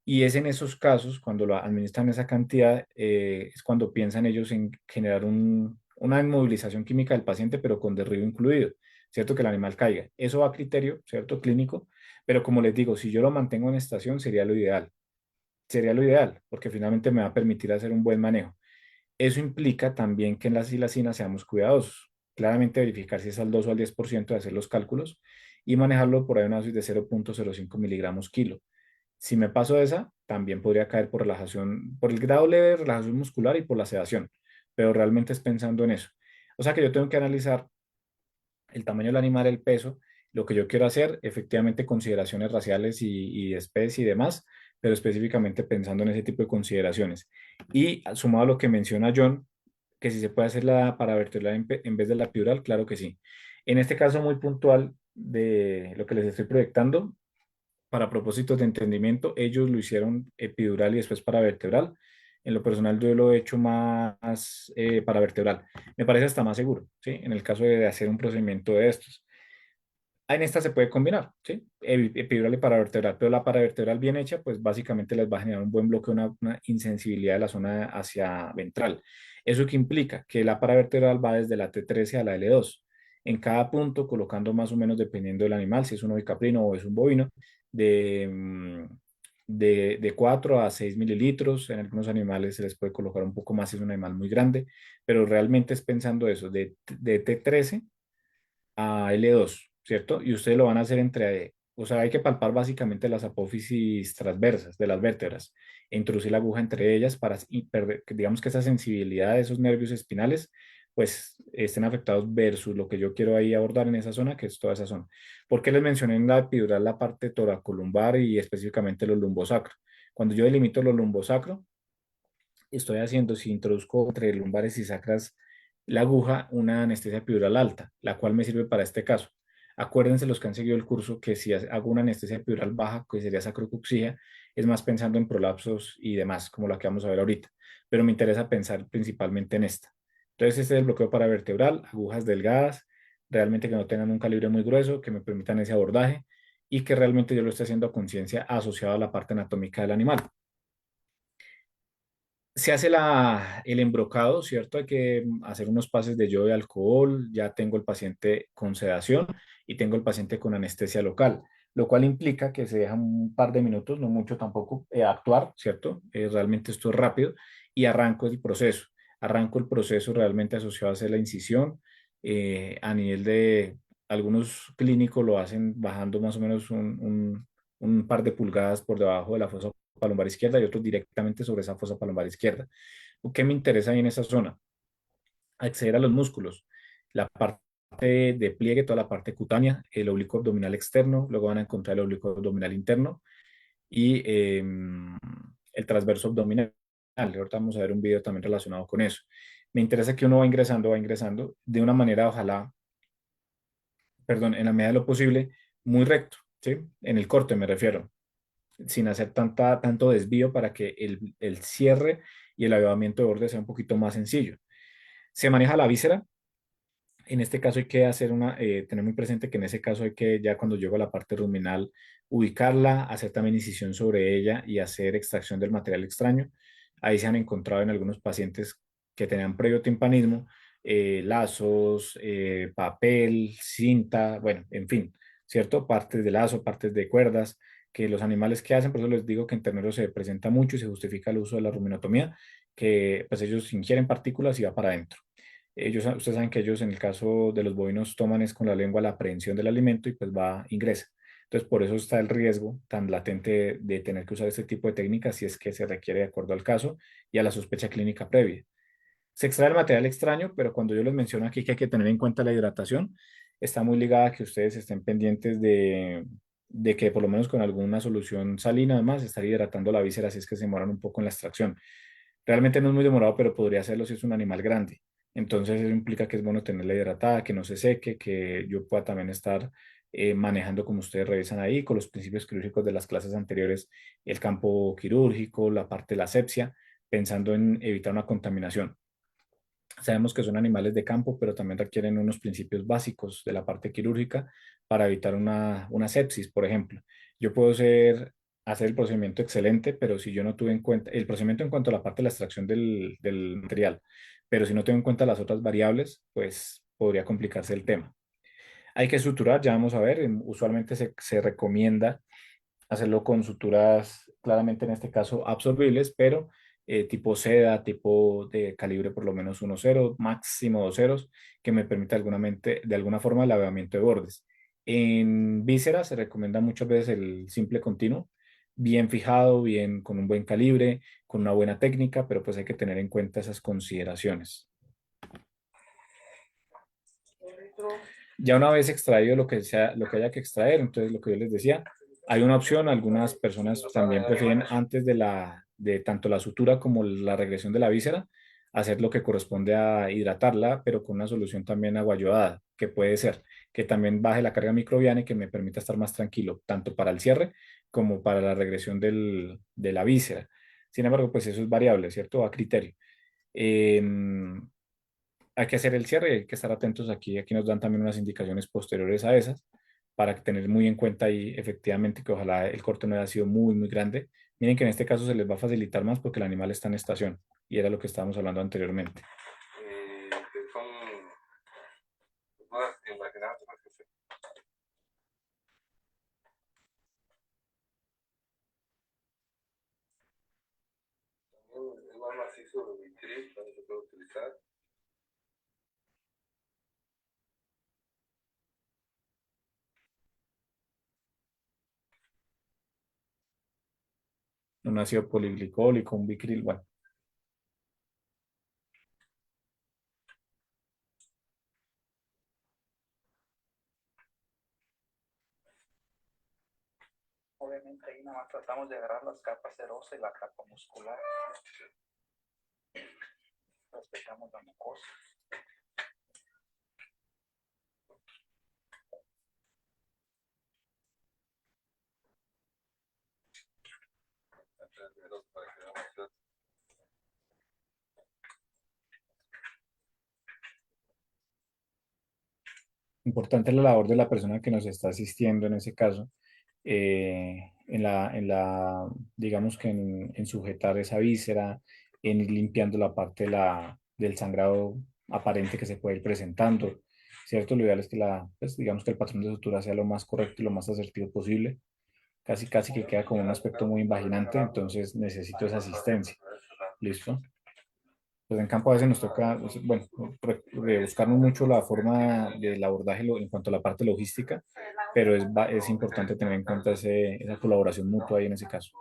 y es en esos casos, cuando lo administran esa cantidad, es cuando piensan ellos en generar una inmovilización química del paciente, pero con derribo incluido, ¿cierto? Que el animal caiga. Eso va a criterio, ¿cierto? Clínico, pero como les digo, si yo lo mantengo en estación, sería lo ideal, porque finalmente me va a permitir hacer un buen manejo. Eso implica también que en la silacina seamos cuidadosos. Claramente verificar si es al 2 o al 10% de hacer los cálculos y manejarlo por ahí una dosis de 0,05 miligramos kilo. Si me paso de esa, también podría caer por relajación, por el grado leve de relajación muscular y por la sedación, pero realmente es pensando en eso. O sea que yo tengo que analizar el tamaño del animal, el peso, lo que yo quiero hacer, efectivamente consideraciones raciales y de especie y demás, pero específicamente pensando en ese tipo de consideraciones. Y sumado a lo que menciona John, que si se puede hacer la paravertebral en vez de la epidural, claro que sí. En este caso muy puntual de lo que les estoy proyectando, para propósitos de entendimiento, ellos lo hicieron epidural y después paravertebral. En lo personal, yo lo he hecho más paravertebral. Me parece hasta más seguro, ¿sí? En el caso de hacer un procedimiento de estos. En esta se puede combinar, ¿sí? Epidural y paravertebral, pero la paravertebral bien hecha, pues básicamente les va a generar un buen bloqueo, una insensibilidad de la zona hacia ventral. ¿Eso que implica? Que la paravertebral va desde la T13 a la L2, en cada punto colocando más o menos, dependiendo del animal, si es un ovicaprino o es un bovino, de, de 4 a 6 mililitros. En algunos animales se les puede colocar un poco más si es un animal muy grande, pero realmente es pensando eso, de T13 a L2, ¿cierto? Y ustedes lo van a hacer o sea, hay que palpar básicamente las apófisis transversas de las vértebras e introducir la aguja entre ellas para, digamos que esa sensibilidad de esos nervios espinales, pues estén afectados versus lo que yo quiero ahí abordar en esa zona, que es toda esa zona. ¿Por qué les mencioné en la epidural la parte toracolumbar y específicamente los lumbosacro? Cuando yo delimito los lumbosacro, estoy haciendo, si introduzco entre lumbares y sacras la aguja, una anestesia epidural alta, la cual me sirve para este caso. Acuérdense los que han seguido el curso que si hago una anestesia epidural baja, que sería sacrocuxia, es más pensando en prolapsos y demás, como la que vamos a ver ahorita. Pero me interesa pensar principalmente en esta. Entonces, este es el bloqueo paravertebral, agujas delgadas, realmente que no tengan un calibre muy grueso, que me permitan ese abordaje y que realmente yo lo esté haciendo a conciencia asociado a la parte anatómica del animal. Se hace el embrocado, ¿cierto? Hay que hacer unos pases de yodo de alcohol, ya tengo el paciente con sedación y tengo el paciente con anestesia local, lo cual implica que se deja un par de minutos, no mucho tampoco, actuar, ¿cierto? Realmente esto es rápido y arranco el proceso. Arranco el proceso realmente asociado a hacer la incisión. A nivel de algunos clínicos lo hacen bajando más o menos un par de pulgadas por debajo de la fosa palomar izquierda y otros directamente sobre esa fosa palomar izquierda. ¿Qué me interesa ahí en esa zona? Acceder a los músculos, la parte de pliegue, toda la parte cutánea, el oblicuo abdominal externo, luego van a encontrar el oblicuo abdominal interno y el transverso abdominal. Ahorita vamos a ver un video también relacionado con eso. Me interesa que uno va ingresando de una manera, ojalá, perdón, en la medida de lo posible, muy recto, ¿sí? En el corte me refiero, sin hacer tanto desvío para que el cierre y el avivamiento de borde sea un poquito más sencillo. Se maneja la víscera. En este caso hay que tener muy presente que en ese caso hay que, ya cuando llego a la parte ruminal, ubicarla, hacer también incisión sobre ella y hacer extracción del material extraño. Ahí se han encontrado en algunos pacientes que tenían previo timpanismo, lazos, papel, cinta, bueno, en fin, ¿cierto? Partes de lazo, partes de cuerdas, que los animales que hacen, por eso les digo que en terneros se presenta mucho y se justifica el uso de la ruminotomía, que pues ellos ingieren partículas y va para adentro. Ustedes saben que ellos en el caso de los bovinos toman es con la lengua la aprehensión del alimento y pues ingresa. Entonces por eso está el riesgo tan latente de tener que usar este tipo de técnicas si es que se requiere de acuerdo al caso y a la sospecha clínica previa. Se extrae el material extraño, pero cuando yo les menciono aquí que hay que tener en cuenta la hidratación, está muy ligada a que ustedes estén pendientes de que por lo menos con alguna solución salina además estar hidratando la víscera si es que se demoran un poco en la extracción. Realmente no es muy demorado, pero podría hacerlo si es un animal grande. Entonces eso implica que es bueno tenerla hidratada, que no se seque, que yo pueda también estar manejando, como ustedes revisan ahí, con los principios quirúrgicos de las clases anteriores, el campo quirúrgico, la parte de la asepsia, pensando en evitar una contaminación. Sabemos que son animales de campo, pero también requieren unos principios básicos de la parte quirúrgica para evitar una sepsis, por ejemplo. Yo puedo hacer el procedimiento excelente, pero si yo no tuve en cuenta el procedimiento en cuanto a la parte de la extracción del material, pero si no tengo en cuenta las otras variables, pues podría complicarse el tema. Hay que suturar, ya vamos a ver, usualmente se recomienda hacerlo con suturas, claramente en este caso absorbibles, pero tipo seda, tipo de calibre por lo menos 1,0, máximo 2 ceros, que me permita de alguna forma el lavamiento de bordes. En vísceras se recomienda muchas veces el simple continuo, bien fijado, bien con un buen calibre, con una buena técnica, pero pues hay que tener en cuenta esas consideraciones. Ya una vez extraído lo que haya que extraer, entonces lo que yo les decía, hay una opción, algunas personas también prefieren antes de tanto la sutura como la regresión de la víscera, hacer lo que corresponde a hidratarla, pero con una solución también aguayodada, que puede ser que también baje la carga microbiana y que me permita estar más tranquilo, tanto para el cierre como para la regresión de la víscera. Sin embargo, pues eso es variable, ¿cierto? A criterio. Em, Hay que hacer el cierre y hay que estar atentos aquí. Aquí nos dan también unas indicaciones posteriores a esas para tener muy en cuenta ahí efectivamente que ojalá el corte no haya sido muy, muy grande. Miren que en este caso se les va a facilitar más porque el animal está en estación y era lo que estábamos hablando anteriormente. Que son más imaginadas, más que también es más macizo de vitril, también se puede utilizar. Un ácido poliglicólico, un bicril, bueno. Obviamente ahí nada más tratamos de agarrar las capas serosa y la capa muscular. Respetamos la mucosa. Importante la labor de la persona que nos está asistiendo en ese caso, digamos que en sujetar esa víscera, en ir limpiando la parte del sangrado aparente que se puede ir presentando, ¿cierto? Lo ideal es que pues, digamos que el patrón de sutura sea lo más correcto y lo más asertivo posible. Casi que queda como un aspecto muy invaginante, entonces necesito esa asistencia. ¿Listo? Pues en campo a veces nos toca, pues, bueno, buscarnos mucho la forma del abordaje en cuanto a la parte logística, pero es importante tener en cuenta esa colaboración mutua ahí en ese caso.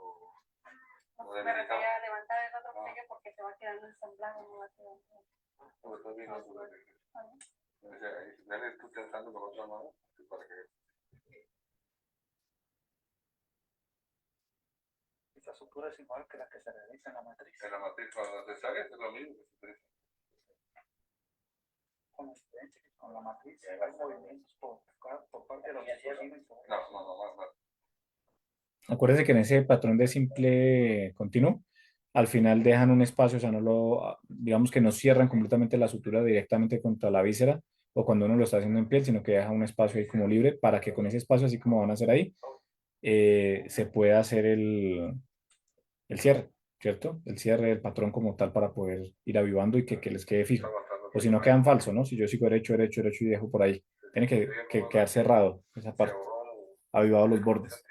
Esa sutura es igual que la que se realiza en la matriz. En la matriz, cuando la cesárea es lo mismo que se utiliza. Con la diferencia que con la matriz hay movimientos por parte de los dispositivos. No. Acuérdense que en ese patrón de simple continuo, al final dejan un espacio, o sea, no lo, digamos que no cierran completamente la sutura directamente contra la víscera o cuando uno lo está haciendo en piel, sino que deja un espacio ahí como libre para que con ese espacio, así como van a hacer ahí, se pueda hacer el cierre, ¿cierto? El cierre del patrón como tal para poder ir avivando y que les quede fijo. O si no quedan falso, ¿no? Si yo sigo derecho y dejo por ahí, tiene que quedar cerrado esa parte, avivado los bordes.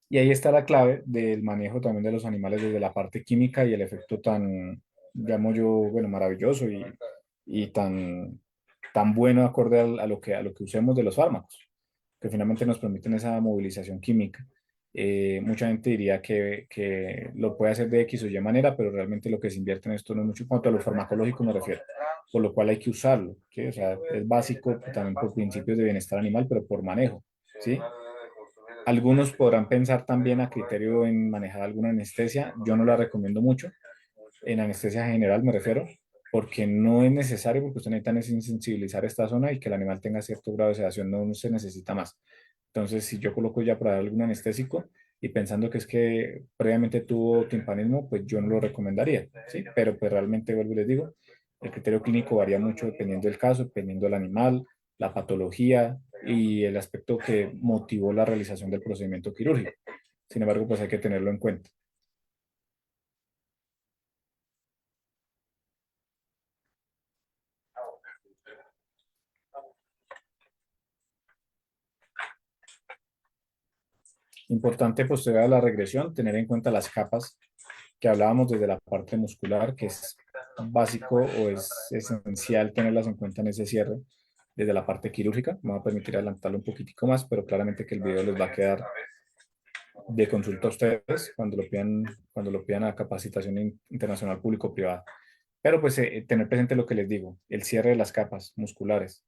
Y ahí está la clave del manejo también de los animales desde la parte química y el efecto tan, llamo yo, bueno, maravilloso y tan bueno acorde a lo que usemos de los fármacos, que finalmente nos permiten esa movilización química. Mucha gente diría que lo puede hacer de X o Y manera, pero realmente lo que se invierte en esto no es mucho en cuanto a lo farmacológico me refiero, por lo cual hay que usarlo, ¿sí? O sea, es básico también por principios de bienestar animal, pero por manejo, ¿sí? Algunos podrán pensar también a criterio en manejar alguna anestesia. Yo no la recomiendo mucho. En anestesia general me refiero, porque no es necesario, porque usted necesita es insensibilizar esta zona y que el animal tenga cierto grado de sedación, no se necesita más. Entonces, si yo coloco ya para dar algún anestésico y pensando que es que previamente tuvo timpanismo, pues yo no lo recomendaría, ¿sí? Pero pues realmente, vuelvo y les digo, el criterio clínico varía mucho dependiendo del caso, dependiendo del animal, la patología y el aspecto que motivó la realización del procedimiento quirúrgico. Sin embargo, pues hay que tenerlo en cuenta. Importante posterior a la regresión, tener en cuenta las capas que hablábamos desde la parte muscular, que es básico o es esencial tenerlas en cuenta en ese cierre desde la parte quirúrgica. Me va a permitir adelantarlo un poquitico más, pero claramente que el video les va a quedar de consulta a ustedes cuando lo pidan a capacitación internacional público-privada. Pero pues tener presente lo que les digo, el cierre de las capas musculares.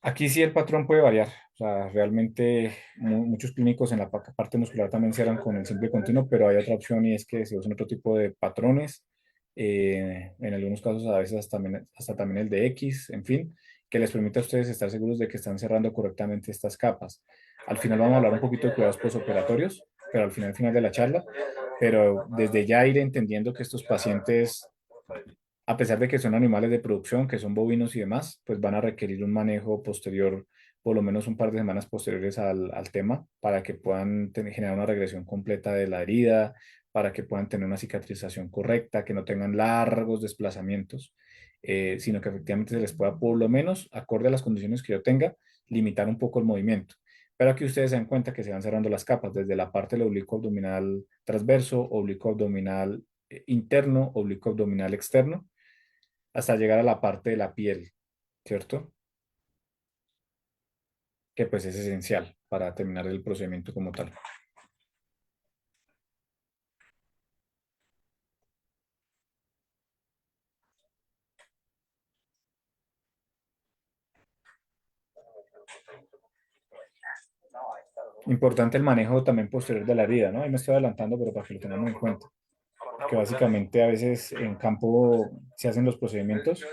Aquí sí el patrón puede variar. O sea, realmente muchos clínicos en la parte muscular también cierran con el simple continuo, pero hay otra opción y es que se usen otro tipo de patrones. En algunos casos a veces hasta también el de X, en fin, que les permite a ustedes estar seguros de que están cerrando correctamente estas capas. Al final vamos a hablar un poquito de cuidados postoperatorios, pero al final de la charla, pero desde ya ir entendiendo que estos pacientes a pesar de que son animales de producción, que son bovinos y demás, pues van a requerir un manejo posterior, por lo menos un par de semanas posteriores al tema, para que puedan generar una regresión completa de la herida, para que puedan tener una cicatrización correcta, que no tengan largos desplazamientos, sino que efectivamente se les pueda, por lo menos, acorde a las condiciones que yo tenga, limitar un poco el movimiento. Pero aquí ustedes se dan cuenta que se van cerrando las capas, desde la parte del oblicuo abdominal transverso, oblicuo abdominal interno, oblicuo abdominal externo, hasta llegar a la parte de la piel, ¿cierto? Que pues es esencial para terminar el procedimiento como tal. Importante el manejo también posterior de la herida, ¿no? Ahí me estoy adelantando, pero para que lo tengamos en cuenta. Que básicamente a veces en campo se hacen los procedimientos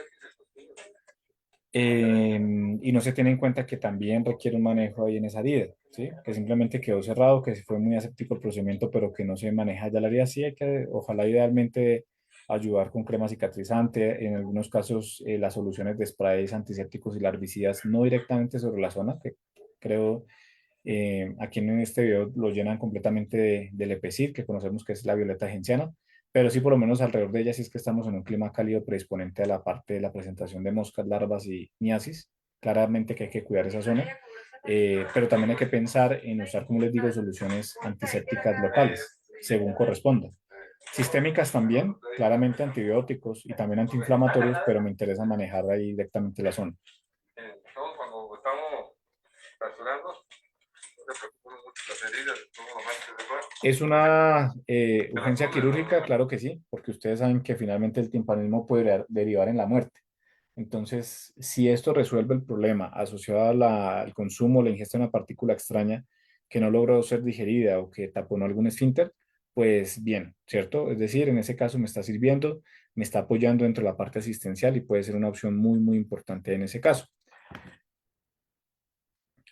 y no se tiene en cuenta que también requiere un manejo ahí en esa herida, ¿sí? Que simplemente quedó cerrado, que fue muy aséptico el procedimiento, pero que no se maneja ya la herida. Sí, hay que, ojalá idealmente ayudar con crema cicatrizante, en algunos casos las soluciones de sprays antisépticos y larvicidas no directamente sobre la zona, que creo aquí en este video lo llenan completamente del Epecid, que conocemos que es la violeta genciana, pero sí por lo menos alrededor de ella, si es que estamos en un clima cálido predisponente a la parte de la presentación de moscas, larvas y miasis, claramente que hay que cuidar esa zona, pero también hay que pensar en usar, como les digo, soluciones antisépticas locales, según corresponda. Sistémicas también, claramente antibióticos y también antiinflamatorios, pero me interesa manejar ahí directamente la zona. Todos cuando estamos fracturando, no se preocupen mucho las heridas, todo lo más que se pueda. ¿Es una urgencia quirúrgica? Claro que sí, porque ustedes saben que finalmente el timpanismo puede derivar en la muerte. Entonces, si esto resuelve el problema asociado al consumo o la ingesta de una partícula extraña que no logró ser digerida o que taponó algún esfínter, pues bien, ¿cierto? Es decir, en ese caso me está sirviendo, me está apoyando dentro de la parte asistencial y puede ser una opción muy, muy importante en ese caso.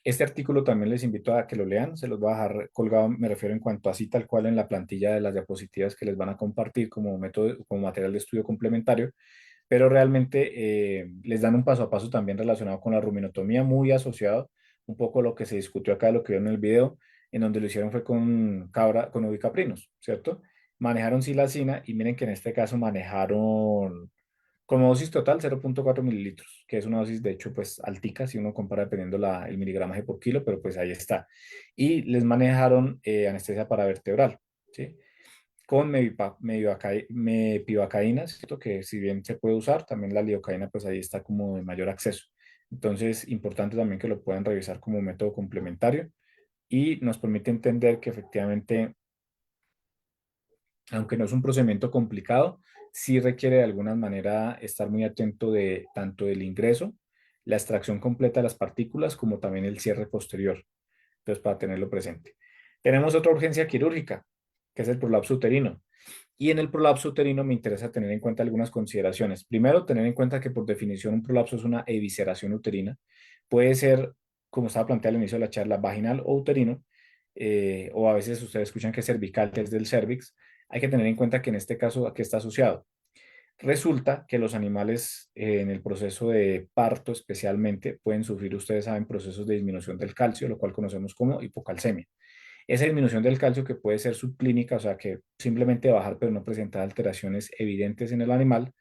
Este artículo también les invito a que lo lean, se los voy a dejar colgado, me refiero en cuanto a así tal cual en la plantilla de las diapositivas que les van a compartir como método, como material de estudio complementario, pero realmente les dan un paso a paso también relacionado con la ruminotomía, muy asociado un poco a lo que se discutió acá, lo que vieron en el video, en donde lo hicieron fue con cabra, con ubicaprinos, ¿cierto? Manejaron silacina y miren que en este caso manejaron como dosis total 0,4 mililitros, que es una dosis de hecho pues altica si uno compara dependiendo el miligramaje por kilo, pero pues ahí está. Y les manejaron anestesia paravertebral, ¿sí? Con mepivacaína, ¿cierto? Que si bien se puede usar, también la lidocaína pues ahí está como de mayor acceso. Entonces, importante también que lo puedan revisar como método complementario y nos permite entender que efectivamente, aunque no es un procedimiento complicado, sí requiere de alguna manera estar muy atento de tanto del ingreso, la extracción completa de las partículas, como también el cierre posterior. Entonces, para tenerlo presente. Tenemos otra urgencia quirúrgica, que es el prolapso uterino. Y en el prolapso uterino me interesa tener en cuenta algunas consideraciones. Primero, tener en cuenta que por definición un prolapso es una evisceración uterina. Puede ser, como estaba planteado al inicio de la charla, vaginal o uterino, o a veces ustedes escuchan que es cervical, que es del cervix. Hay que tener en cuenta que en este caso, ¿a qué está asociado? Resulta que los animales en el proceso de parto especialmente pueden sufrir, ustedes saben, procesos de disminución del calcio, lo cual conocemos como hipocalcemia. Esa disminución del calcio que puede ser subclínica, o sea, que simplemente bajar pero no presentar alteraciones evidentes en el animal,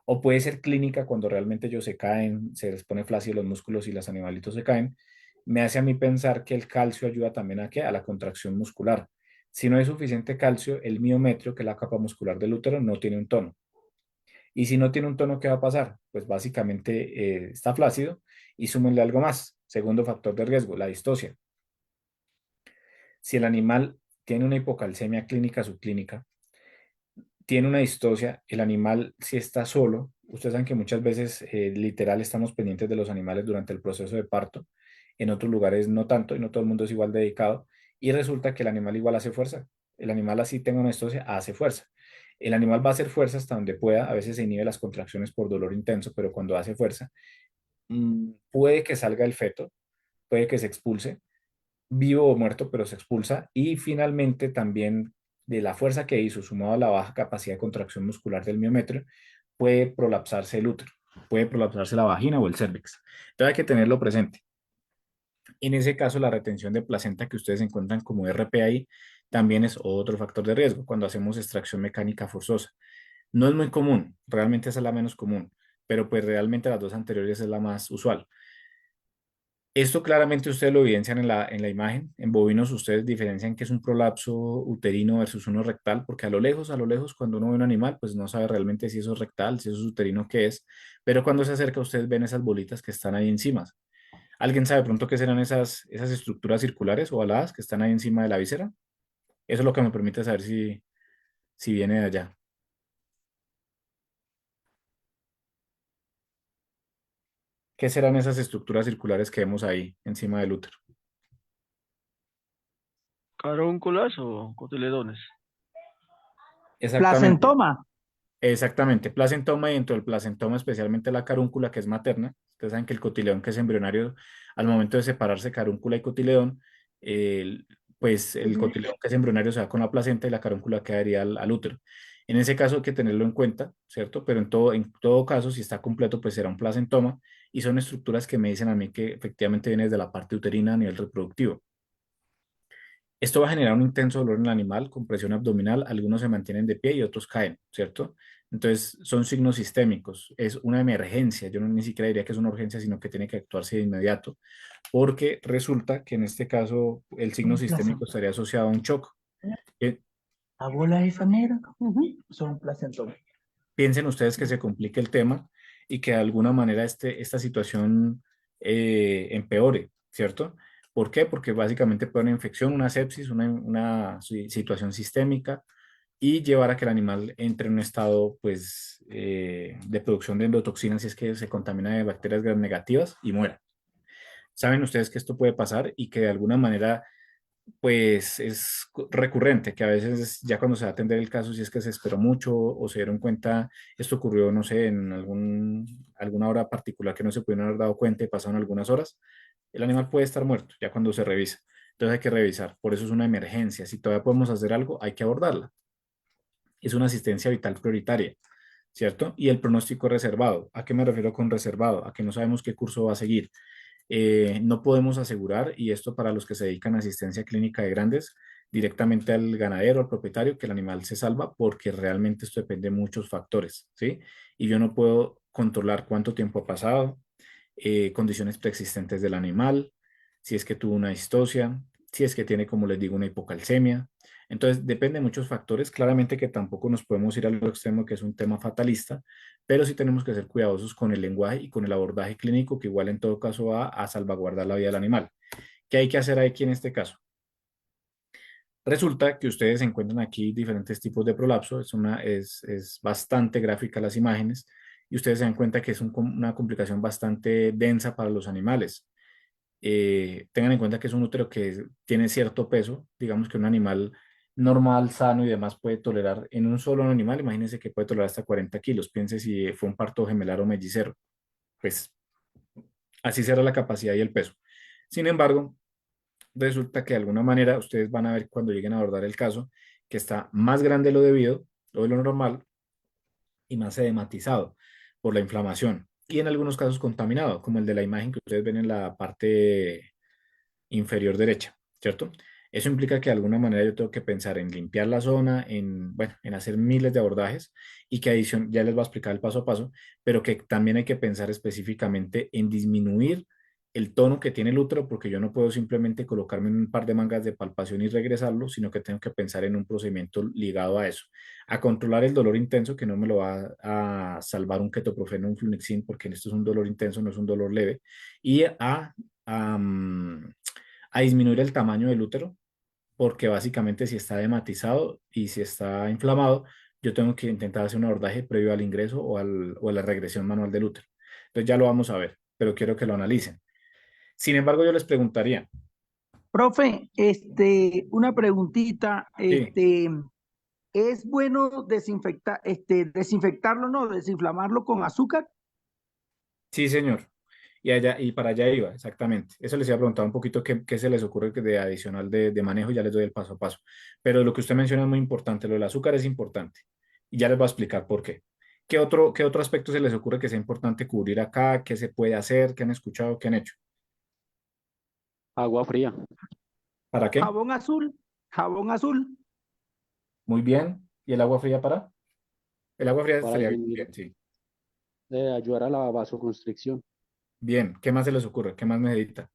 o puede ser clínica cuando realmente ellos se caen, se les pone flácido los músculos y los animalitos se caen, me hace a mí pensar que el calcio ayuda también a, ¿qué? A la contracción muscular. Si no hay suficiente calcio, el miometrio, que es la capa muscular del útero, no tiene un tono. Y si no tiene un tono, ¿qué va a pasar? Pues básicamente está flácido y súmenle algo más. Segundo factor de riesgo, la distosia. Si el animal tiene una hipocalcemia clínica subclínica, tiene una distosia, el animal si está solo, ustedes saben que muchas veces literal estamos pendientes de los animales durante el proceso de parto, en otros lugares no tanto y no todo el mundo es igual dedicado y resulta que el animal igual hace fuerza, el animal así tenga una distosia, hace fuerza. El animal va a hacer fuerza hasta donde pueda, a veces se inhibe las contracciones por dolor intenso, pero cuando hace fuerza, puede que salga el feto, puede que se expulse, vivo o muerto, pero se expulsa. Y finalmente también de la fuerza que hizo, sumado a la baja capacidad de contracción muscular del miometrio, puede prolapsarse el útero, puede prolapsarse la vagina o el cérvix. Entonces hay que tenerlo presente. En ese caso, la retención de placenta que ustedes encuentran como RPI también es otro factor de riesgo cuando hacemos extracción mecánica forzosa. No es muy común, realmente esa es la menos común, pero pues realmente las dos anteriores es la más usual. Esto claramente ustedes lo evidencian en la imagen. En bovinos ustedes diferencian que es un prolapso uterino versus uno rectal, porque a lo lejos, cuando uno ve un animal, pues no sabe realmente si eso es rectal, si eso es uterino, qué es. Pero cuando se acerca, ustedes ven esas bolitas que están ahí encima. ¿Alguien sabe pronto qué serán esas estructuras circulares o aladas que están ahí encima de la víscera? Eso es lo que me permite saber si viene de allá. ¿Qué serán esas estructuras circulares que vemos ahí encima del útero? ¿Carúnculas o cotiledones? Exactamente. Placentoma. Exactamente, placentoma y dentro del placentoma, especialmente la carúncula, que es materna. Ustedes saben que el cotiledón, que es embrionario, al momento de separarse carúncula y cotiledón, pues el Ujú. cotiledón, que es embrionario, se va con la placenta y la carúncula quedaría al útero. En ese caso hay que tenerlo en cuenta, ¿cierto? Pero en todo caso, si está completo, pues será un placentoma y son estructuras que me dicen a mí que efectivamente vienen de la parte uterina a nivel reproductivo. Esto va a generar un intenso dolor en el animal con presión abdominal. Algunos se mantienen de pie y otros caen, ¿cierto? Entonces, son signos sistémicos. Es una emergencia. Yo no ni siquiera diría que es una urgencia, sino que tiene que actuarse de inmediato, porque resulta que en este caso el signo sistémico estaría asociado a un shock. Eh, La bola esa negra Ujú. son un placentoma. Piensen ustedes que se complique el tema y que de alguna manera esta situación empeore, ¿cierto? ¿Por qué? Porque básicamente puede una infección, una sepsis, una situación sistémica y llevar a que el animal entre en un estado pues, de producción de endotoxinas si es que se contamina de bacterias gram negativas y muera. Saben ustedes que esto puede pasar y que de alguna manera pues es recurrente, que a veces ya cuando se va a atender el caso, si es que se esperó mucho o se dieron cuenta, esto ocurrió, no sé, en alguna hora particular que no se pudieron haber dado cuenta y pasaron algunas horas, el animal puede estar muerto ya cuando se revisa. Entonces hay que revisar, por eso es una emergencia. Si todavía podemos hacer algo, hay que abordarla. Es una asistencia vital prioritaria, ¿cierto? Y el pronóstico reservado. ¿A qué me refiero con reservado? A que no sabemos qué curso va a seguir. No podemos asegurar, y esto para los que se dedican a asistencia clínica de grandes, directamente al ganadero, al propietario, que el animal se salva, porque realmente esto depende de muchos factores, ¿sí? Y yo no puedo controlar cuánto tiempo ha pasado, condiciones preexistentes del animal, si es que tuvo una distosia, si es que tiene, como les digo, una hipocalcemia. Entonces, depende de muchos factores. Claramente que tampoco nos podemos ir al extremo, que es un tema fatalista, pero sí tenemos que ser cuidadosos con el lenguaje y con el abordaje clínico, que igual en todo caso va a salvaguardar la vida del animal. ¿Qué hay que hacer aquí en este caso? Resulta que ustedes encuentran aquí diferentes tipos de prolapso, es bastante gráfica las imágenes y ustedes se dan cuenta que es una complicación bastante densa para los animales. Tengan en cuenta que es un útero que tiene cierto peso, digamos que un animal normal, sano y demás puede tolerar en un solo animal, imagínense que puede tolerar hasta 40 kilos, piense si fue un parto gemelar o mellizero, pues así será la capacidad y el peso. Sin embargo, resulta que de alguna manera ustedes van a ver cuando lleguen a abordar el caso que está más grande de lo debido o de lo normal y más edematizado por la inflamación y en algunos casos contaminado, como el de la imagen que ustedes ven en la parte inferior derecha, ¿cierto? Eso implica que de alguna manera yo tengo que pensar en limpiar la zona, bueno, en hacer miles de abordajes y que adición, ya les voy a explicar el paso a paso, pero que también hay que pensar específicamente en disminuir el tono que tiene el útero, porque yo no puedo simplemente colocarme en un par de mangas de palpación y regresarlo, sino que tengo que pensar en un procedimiento ligado a eso, a controlar el dolor intenso, que no me lo va a salvar un ketoprofeno, un flunixin, porque esto es un dolor intenso, no es un dolor leve, y a, mm, a disminuir el tamaño del útero, porque básicamente si está dematizado y si está inflamado, yo tengo que intentar hacer un abordaje previo al ingreso o a la regresión manual del útero. Entonces ya lo vamos a ver, pero quiero que lo analicen. Sin embargo, yo les preguntaría, Profe, una preguntita, sí, ¿es bueno desinfectarlo, no, desinflamarlo con azúcar? sí, señor. Y para allá iba, exactamente. Eso les iba a preguntar un poquito qué se les ocurre de adicional de manejo, y ya les doy el paso a paso. Pero lo que usted menciona es muy importante, lo del azúcar es importante. Y ya les voy a explicar por qué. ¿Qué otro aspecto se les ocurre que sea importante cubrir acá? ¿Qué se puede hacer? ¿Qué han escuchado? ¿Qué han hecho? Agua fría. ¿Para qué? Jabón azul, jabón azul. Muy bien. ¿Y el agua fría para? El agua fría Para estaría disminuir, bien, sí. ayudar a la vasoconstricción. Bien. ¿Qué más se les ocurre? ¿Qué más necesita?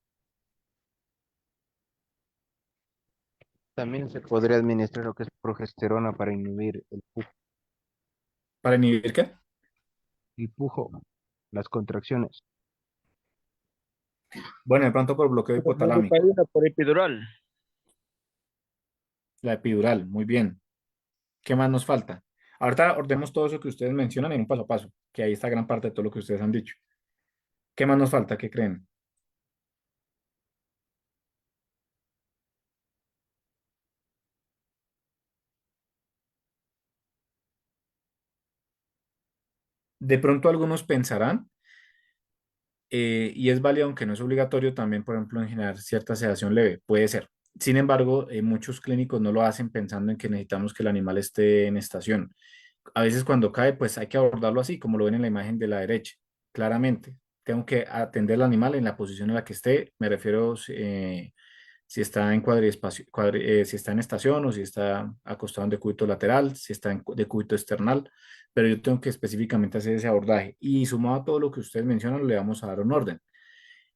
También se podría administrar lo que es progesterona para inhibir ¿Para inhibir qué? el pujo, las contracciones. Bueno, de pronto por bloqueo hipotalámico. Por epidural. La epidural. Muy bien. ¿Qué más nos falta? Ahorita ordenemos todo eso que ustedes mencionan en un paso a paso, que ahí está gran parte de todo lo que ustedes han dicho. ¿Qué más nos falta? ¿Qué creen? De pronto algunos pensarán, y es válido aunque no es obligatorio también, por ejemplo, en generar cierta sedación leve, puede ser. Sin embargo, muchos clínicos no lo hacen pensando en que necesitamos que el animal esté en estación. A veces cuando cae, pues hay que abordarlo así, como lo ven en la imagen de la derecha, claramente. Tengo que atender al animal en la posición en la que esté, me refiero si está en si está en estación o si está acostado en decúbito lateral, si está en decúbito external, pero yo tengo que específicamente hacer ese abordaje. Y sumado a todo lo que ustedes mencionan, le vamos a dar un orden.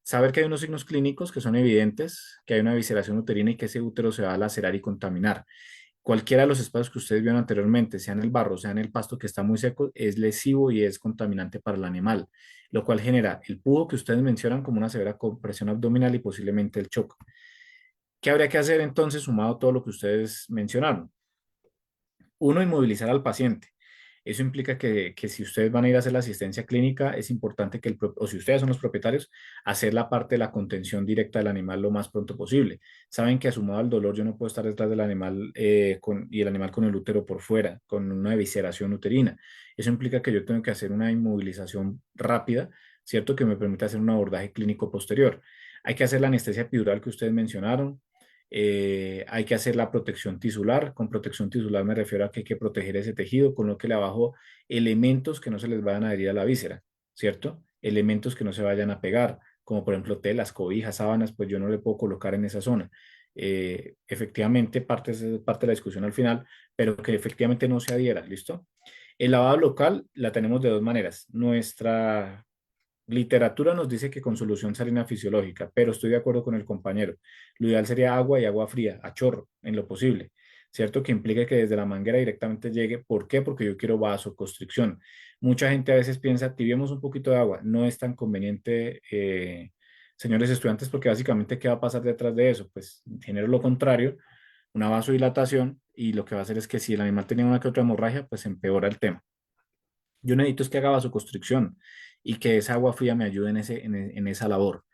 Saber que hay unos signos clínicos que son evidentes, que hay una visceración uterina y que ese útero se va a lacerar y contaminar. Cualquiera de los espacios que ustedes vieron anteriormente, sea en el barro, sea en el pasto que está muy seco, es lesivo y es contaminante para el animal, lo cual genera el pujo que ustedes mencionan como una severa compresión abdominal y posiblemente el shock. ¿Qué habría que hacer entonces sumado a todo lo que ustedes mencionaron? Uno, inmovilizar al paciente. Eso implica que si ustedes van a ir a hacer la asistencia clínica, es importante que o si ustedes son los propietarios, hacer la parte de la contención directa del animal lo más pronto posible. Saben que asumado el dolor, yo no puedo estar detrás del animal y el animal con el útero por fuera, con una evisceración uterina. Eso implica que yo tengo que hacer una inmovilización rápida, ¿cierto? Que me permita hacer un abordaje clínico posterior. Hay que hacer la anestesia epidural que ustedes mencionaron. Hay que hacer la protección tisular. Con protección tisular me refiero a que hay que proteger ese tejido, con lo que le abajo elementos que no se les vayan a adherir a la víscera, ¿cierto? Elementos que no se vayan a pegar, como por ejemplo telas, cobijas, sábanas, pues yo no le puedo colocar en esa zona. Efectivamente, parte de la discusión al final, pero que efectivamente no se adhiera, ¿listo? El lavado local la tenemos de dos maneras. Nuestra literatura nos dice que con solución salina fisiológica, pero estoy de acuerdo con el compañero. Lo ideal sería agua y agua fría, a chorro, en lo posible, ¿cierto? Que implique que desde la manguera directamente llegue. ¿Por qué? Porque yo quiero vasoconstricción. Mucha gente a veces piensa, tibiemos un poquito de agua. No es tan conveniente, señores estudiantes, porque básicamente, ¿qué va a pasar detrás de eso? Pues genero lo contrario, una vasodilatación, y lo que va a hacer es que si el animal tenía una que otra hemorragia, pues empeora el tema. Yo necesito es que haga vasoconstricción y que esa agua fría me ayude en esa labor.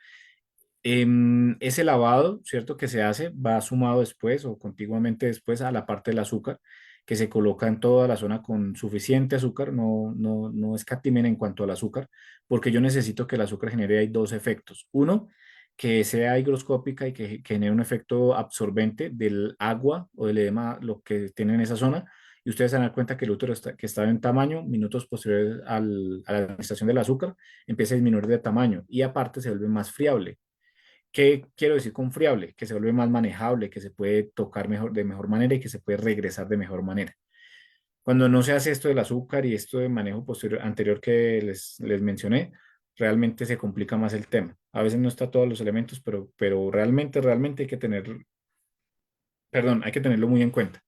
Ese lavado, ¿cierto? Que se hace va sumado después o contiguamente después a la parte del azúcar que se coloca en toda la zona con suficiente azúcar, no escatimen en cuanto al azúcar, porque yo necesito que el azúcar genere ahí dos efectos. Uno, que sea higroscópica y que genere un efecto absorbente del agua o del edema, lo que tiene en esa zona, y ustedes se dan cuenta que el útero que estaba en tamaño, minutos posteriores a la administración del azúcar, empieza a disminuir de tamaño y aparte se vuelve más friable. ¿Qué quiero decir con friable? Que se vuelve más manejable, que se puede tocar mejor, de mejor manera y que se puede regresar de mejor manera. Cuando no se hace esto del azúcar y esto de manejo posterior, anterior que les mencioné, realmente se complica más el tema. A veces no está todos los elementos, pero realmente hay que hay que tenerlo muy en cuenta.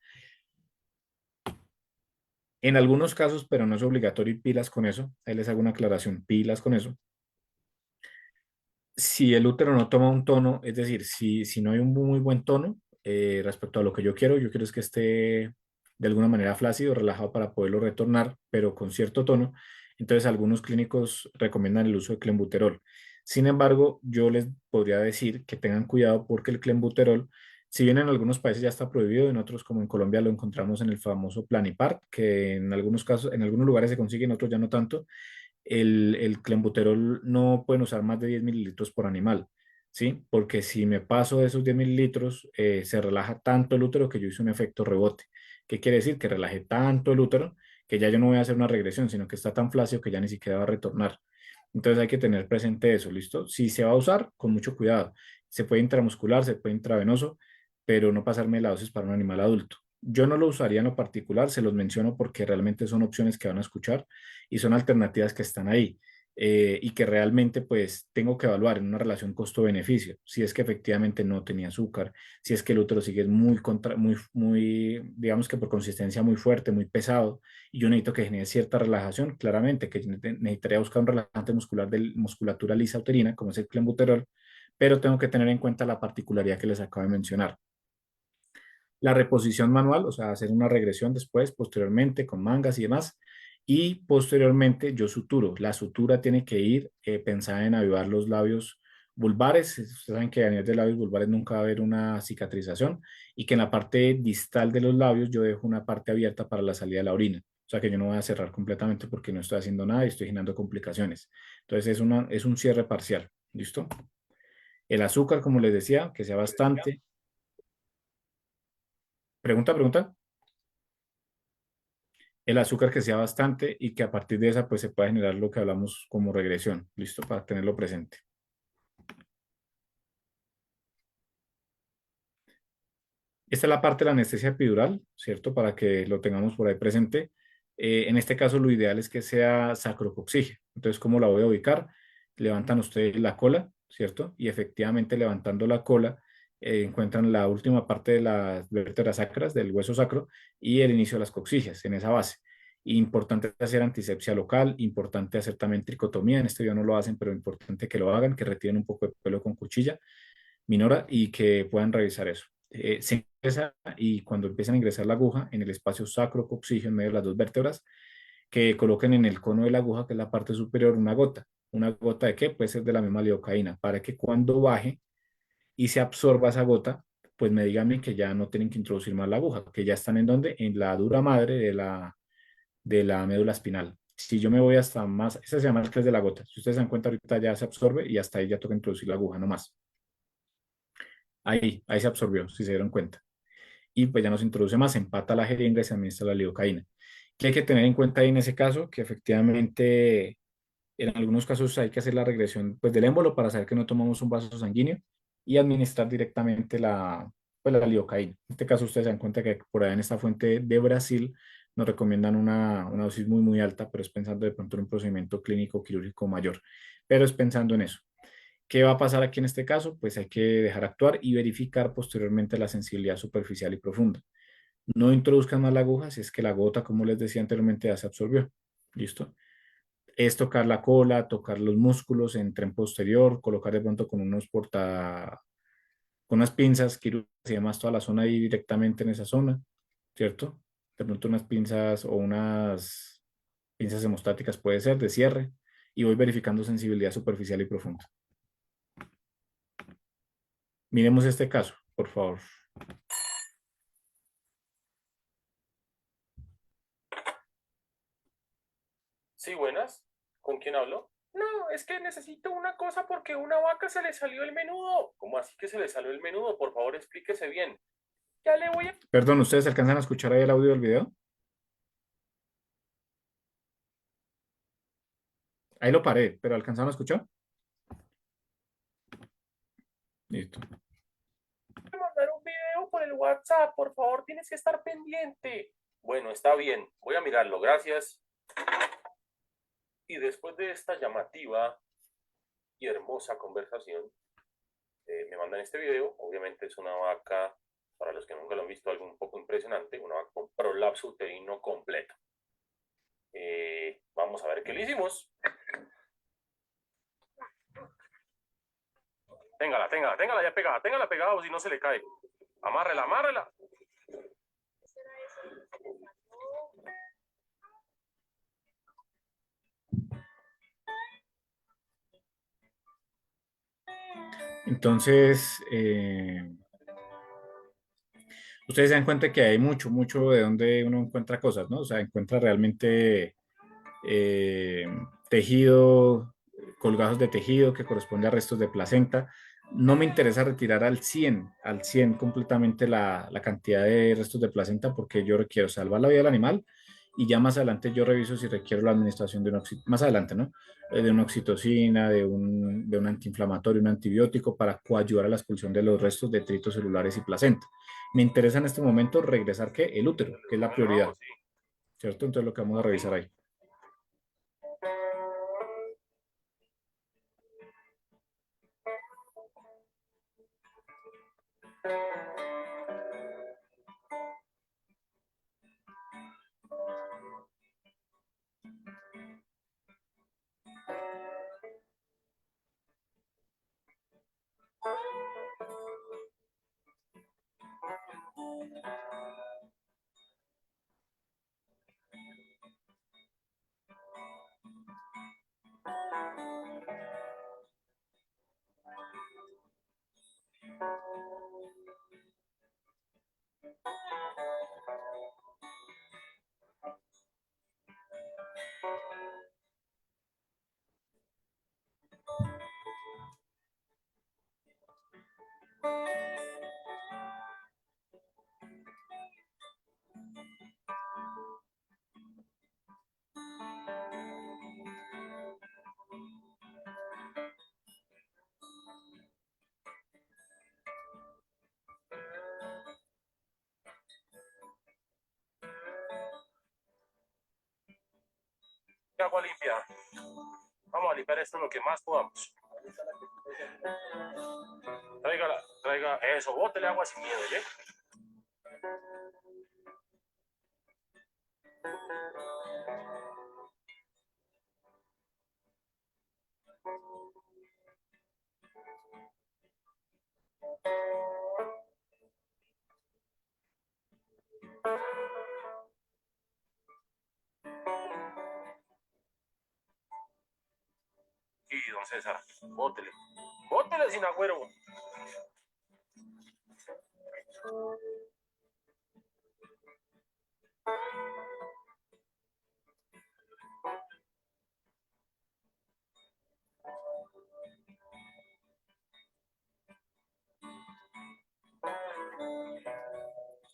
En algunos casos, pero no es obligatorio y pilas con eso. Ahí les hago una aclaración, pilas con eso. Si el útero no toma un tono, es decir, si no hay un muy buen tono respecto a lo que yo quiero es que esté de alguna manera flácido, relajado para poderlo retornar, pero con cierto tono. Entonces, algunos clínicos recomiendan el uso de clenbuterol. Sin embargo, yo les podría decir que tengan cuidado porque el clenbuterol, si bien en algunos países ya está prohibido, en otros como en Colombia lo encontramos en el famoso Planipar, que en algunos casos, en algunos lugares se consigue, en otros ya no tanto. El clenbuterol no pueden usar más de 10 mililitros por animal, ¿sí? Porque si me paso de esos 10 mililitros, se relaja tanto el útero que yo hice un efecto rebote. ¿Qué quiere decir? Que relaje tanto el útero que ya yo no voy a hacer una regresión, sino que está tan flácido que ya ni siquiera va a retornar. Entonces hay que tener presente eso, ¿listo? Si se va a usar, con mucho cuidado. Se puede intramuscular, se puede intravenoso, pero no pasarme la dosis para un animal adulto. Yo no lo usaría en lo particular, se los menciono porque realmente son opciones que van a escuchar y son alternativas que están ahí y que realmente pues tengo que evaluar en una relación costo-beneficio, si es que efectivamente no tenía azúcar, si es que el útero sigue digamos que por consistencia muy fuerte, muy pesado, y yo necesito que genere cierta relajación, claramente que necesitaría buscar un relajante muscular de musculatura lisa uterina, como es el clenbuterol, pero tengo que tener en cuenta la particularidad que les acabo de mencionar. La reposición manual, o sea, hacer una regresión después, posteriormente, con mangas y demás. Y posteriormente yo suturo. La sutura tiene que ir pensada en avivar los labios vulvares. Ustedes saben que a nivel de labios vulvares nunca va a haber una cicatrización y que en la parte distal de los labios yo dejo una parte abierta para la salida de la orina. O sea que yo no voy a cerrar completamente porque no estoy haciendo nada y estoy generando complicaciones. Entonces es un cierre parcial. ¿Listo? El azúcar, como les decía, que sea bastante. Pregunta. el azúcar que sea bastante y que a partir de esa pues se pueda generar lo que hablamos como regresión. ¿Listo? Para tenerlo presente. Esta es la parte de la anestesia epidural, ¿cierto? Para que lo tengamos por ahí presente. En este caso, lo ideal es que sea sacrococcígea. Entonces, ¿cómo la voy a ubicar? Levantan ustedes la cola, ¿cierto? Y efectivamente, levantando la cola, encuentran la última parte de las vértebras sacras, del hueso sacro, y el inicio de las coccígeas, en esa base. Importante hacer antisepsia local, importante hacer también tricotomía. En este video no lo hacen, pero importante que lo hagan, que retiren un poco de pelo con cuchilla minora y que puedan revisar eso. Se ingresa y cuando empiezan a ingresar la aguja en el espacio sacro-coccígeo en medio de las dos vértebras, que coloquen en el cono de la aguja, que es la parte superior, una gota. ¿Una gota de qué? Puede ser de la misma lidocaína, para que cuando baje y se absorba esa gota, pues me digan a mí que ya no tienen que introducir más la aguja, que ya están en donde, en la dura madre de la médula espinal. Si yo me voy hasta más, esa se llama el 3 de la gota. Si ustedes se dan cuenta, ahorita ya se absorbe y hasta ahí ya toca introducir la aguja, no más. Ahí se absorbió, si se dieron cuenta. Y pues ya no se introduce más, se empata la jeringa y se administra la lidocaína. ¿Qué hay que tener en cuenta ahí en ese caso? Que efectivamente en algunos casos hay que hacer la regresión pues, del émbolo para saber que no tomamos un vaso sanguíneo y administrar directamente pues, la lidocaína. En este caso ustedes se dan cuenta que por ahí en esta fuente de Brasil nos recomiendan una dosis muy, muy alta, pero es pensando de pronto en un procedimiento clínico quirúrgico mayor. Pero es pensando en eso. ¿Qué va a pasar aquí en este caso? Pues hay que dejar actuar y verificar posteriormente la sensibilidad superficial y profunda. No introduzcan más la aguja si es que la gota, como les decía anteriormente, ya se absorbió. ¿Listo? Es tocar la cola, tocar los músculos en tren posterior, colocar de pronto con con unas pinzas quirúrgicas y demás toda la zona ahí directamente en esa zona, ¿cierto? De pronto unas pinzas o unas pinzas hemostáticas puede ser de cierre y voy verificando sensibilidad superficial y profunda. Miremos este caso, por favor. Sí, buenas. ¿Con quién hablo? No, es que necesito una cosa porque a una vaca se le salió el menudo. ¿Cómo así que se le salió el menudo? Por favor, explíquese bien. Ya le voy a... Perdón, ¿ustedes alcanzan a escuchar ahí el audio del video? Ahí lo paré, pero ¿alcanzaron a escuchar? Listo. mandar un video por el WhatsApp. Por favor, tienes que estar pendiente. Bueno, está bien. Voy a mirarlo. Gracias. Y después de esta llamativa y hermosa conversación, me mandan este video. Obviamente es una vaca, para los que nunca lo han visto, algo un poco impresionante, una vaca con prolapso uterino completo. Vamos a ver qué le hicimos. Téngala ya pegada o si no se le cae. Amárrela. Entonces, ustedes se dan cuenta que hay mucho de donde uno encuentra cosas, ¿no? O sea, encuentra realmente tejido, colgados de tejido que corresponde a restos de placenta. No me interesa retirar al 100 completamente la cantidad de restos de placenta porque yo requiero salvar la vida del animal y ya más adelante yo reviso si requiero la administración de más adelante, ¿no? De una oxitocina, de un antiinflamatorio, un antibiótico para coayudar a la expulsión de los restos de detritos celulares y placenta. Me interesa en este momento regresar, ¿qué? El útero, que es la prioridad, ¿cierto? Entonces lo que vamos a revisar ahí. Traiga agua limpia. Vamos a limpiar esto lo que más podamos. Traiga eso, bótele agua sin miedo, ¿eh? Y don César, bótele. Bótele sin agüero.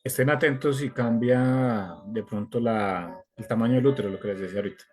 Estén atentos si cambia de pronto el tamaño del útero, lo que les decía ahorita.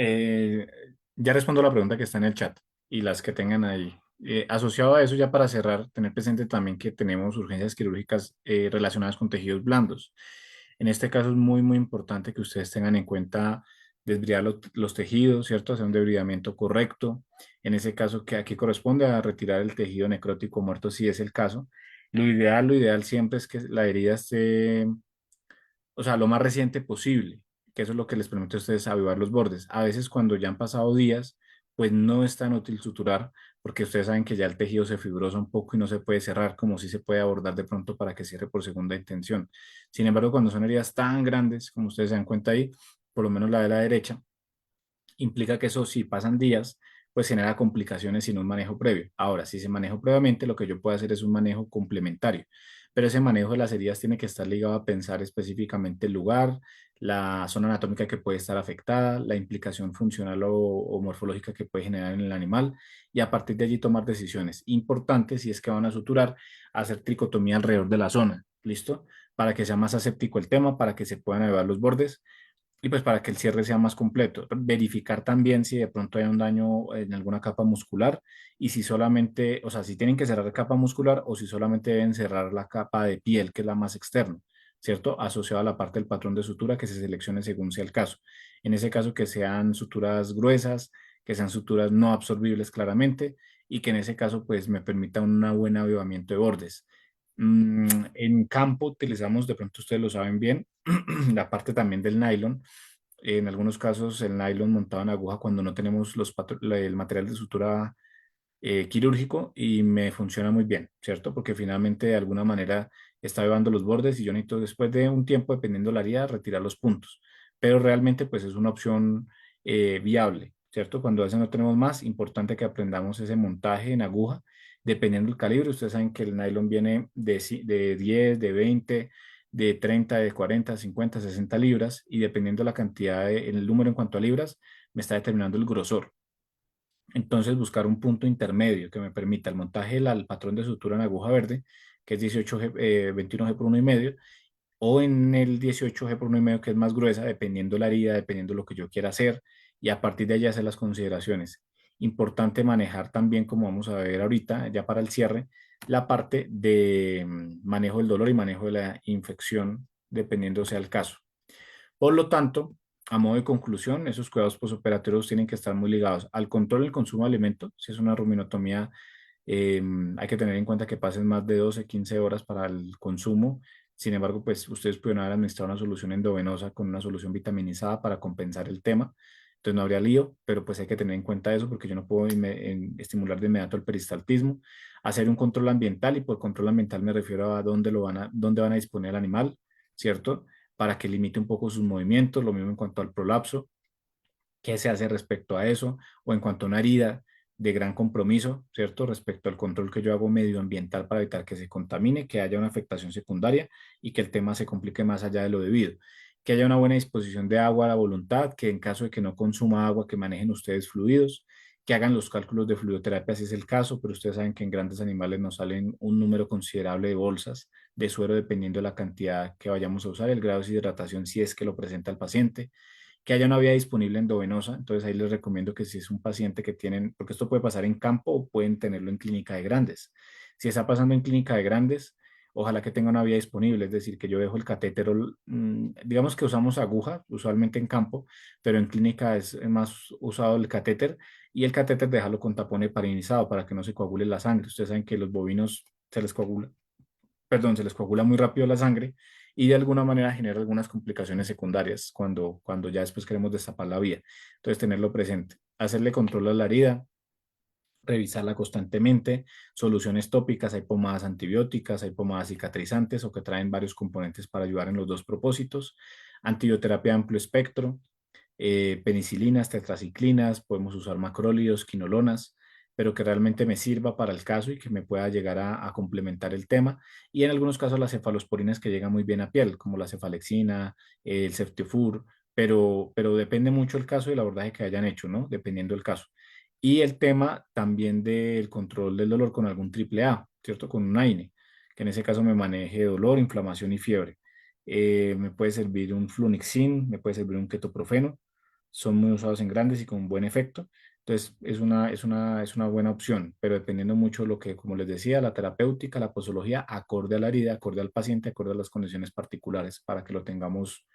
Eh, ya respondo la pregunta que está en el chat y las que tengan ahí. Asociado a eso, ya para cerrar, tener presente también que tenemos urgencias quirúrgicas relacionadas con tejidos blandos. En este caso es muy, muy importante que ustedes tengan en cuenta desbridar los tejidos, ¿cierto? Hacer un debridamiento correcto. En ese caso, que aquí corresponde a retirar el tejido necrótico muerto, si es el caso. Lo ideal siempre es que la herida esté, o sea, lo más reciente posible, que eso es lo que les permite a ustedes avivar los bordes. A veces cuando ya han pasado días, pues no es tan útil suturar, porque ustedes saben que ya el tejido se fibrosa un poco y no se puede cerrar como si se puede abordar de pronto para que cierre por segunda intención. Sin embargo, cuando son heridas tan grandes, como ustedes se dan cuenta ahí, por lo menos la de la derecha, implica que eso si pasan días, pues genera complicaciones sin un manejo previo. Ahora, si se maneja previamente, lo que yo puedo hacer es un manejo complementario, pero ese manejo de las heridas tiene que estar ligado a pensar específicamente el lugar, la zona anatómica que puede estar afectada, la implicación funcional o morfológica que puede generar en el animal y a partir de allí tomar decisiones. Importante, si es que van a suturar, hacer tricotomía alrededor de la zona, ¿listo? Para que sea más aséptico el tema, para que se puedan elevar los bordes y pues para que el cierre sea más completo. Verificar también si de pronto hay un daño en alguna capa muscular y si solamente, o sea, si tienen que cerrar capa muscular o si solamente deben cerrar la capa de piel, que es la más externa, ¿cierto? Asociada a la parte del patrón de sutura que se seleccione según sea el caso. En ese caso, que sean suturas gruesas, que sean suturas no absorbibles claramente y que en ese caso, pues me permita un buen avivamiento de bordes. En campo utilizamos, de pronto ustedes lo saben bien, la parte también del nylon. En algunos casos el nylon montado en aguja cuando no tenemos el material de sutura quirúrgico y me funciona muy bien, ¿cierto? Porque finalmente de alguna manera está llevando los bordes y yo necesito después de un tiempo, dependiendo de la herida, retirar los puntos. Pero realmente pues es una opción viable, ¿cierto? Cuando a veces no tenemos más, importante que aprendamos ese montaje en aguja, dependiendo del calibre. Ustedes saben que el nylon viene de 10, de 20, de 30, de 40, 50, 60 libras y dependiendo de la cantidad, el número en cuanto a libras, me está determinando el grosor. Entonces, buscar un punto intermedio que me permita el montaje del patrón de sutura en aguja verde, que es 21G por 1,5, o en el 18G por 1,5, que es más gruesa, dependiendo la herida, dependiendo lo que yo quiera hacer, y a partir de allí hacer las consideraciones. Importante manejar también, como vamos a ver ahorita, ya para el cierre, la parte de manejo del dolor y manejo de la infección, dependiendo sea el caso. Por lo tanto, a modo de conclusión, esos cuidados postoperatorios tienen que estar muy ligados al control del consumo de alimentos. Si es una ruminotomía, hay que tener en cuenta que pasen más de 12, 15 horas para el consumo. Sin embargo, pues ustedes pueden haber administrado una solución endovenosa con una solución vitaminizada para compensar el tema. Entonces no habría lío, pero pues hay que tener en cuenta eso porque yo no puedo estimular de inmediato el peristaltismo. Hacer un control ambiental y por control ambiental me refiero a dónde van a disponer el animal, ¿cierto? Para que limite un poco sus movimientos, lo mismo en cuanto al prolapso, qué se hace respecto a eso, o en cuanto a una herida de gran compromiso, ¿cierto? Respecto al control que yo hago medioambiental para evitar que se contamine, que haya una afectación secundaria y que el tema se complique más allá de lo debido. Que haya una buena disposición de agua a la voluntad, que en caso de que no consuma agua, que manejen ustedes fluidos, que hagan los cálculos de fluidoterapia si es el caso, pero ustedes saben que en grandes animales nos salen un número considerable de bolsas de suero dependiendo de la cantidad que vayamos a usar, el grado de hidratación si es que lo presenta el paciente, que haya una vía disponible endovenosa. Entonces ahí les recomiendo que si es un paciente que tienen, porque esto puede pasar en campo o pueden tenerlo en clínica de grandes. Si está pasando en clínica de grandes, ojalá que tenga una vía disponible, es decir, que yo dejo el catéter, digamos que usamos aguja usualmente en campo, pero en clínica es más usado el catéter y el catéter dejarlo con tapón heparinizado para que no se coagule la sangre. Ustedes saben que los bovinos se les coagula, perdón, se les coagula muy rápido la sangre y de alguna manera genera algunas complicaciones secundarias cuando ya después queremos destapar la vía. Entonces, tenerlo presente, hacerle control a la herida, revisarla constantemente, soluciones tópicas, hay pomadas antibióticas, hay pomadas cicatrizantes o que traen varios componentes para ayudar en los dos propósitos, antibioterapia de amplio espectro, penicilinas, tetraciclinas, podemos usar macrólidos, quinolonas, pero que realmente me sirva para el caso y que me pueda llegar a complementar el tema. Y en algunos casos las cefalosporinas que llegan muy bien a piel, como la cefalexina, el ceftiofur, pero depende mucho el caso y el abordaje que hayan hecho, ¿no? Dependiendo del caso. Y el tema también del control del dolor con algún triple A, ¿cierto? Con un AINE, que en ese caso me maneje dolor, inflamación y fiebre. Me puede servir un flunixin, me puede servir un ketoprofeno, son muy usados en grandes y con buen efecto. Entonces, es una buena opción, pero dependiendo mucho de lo que, como les decía, la terapéutica, la posología, acorde a la herida, acorde al paciente, acorde a las condiciones particulares, para que lo tengamos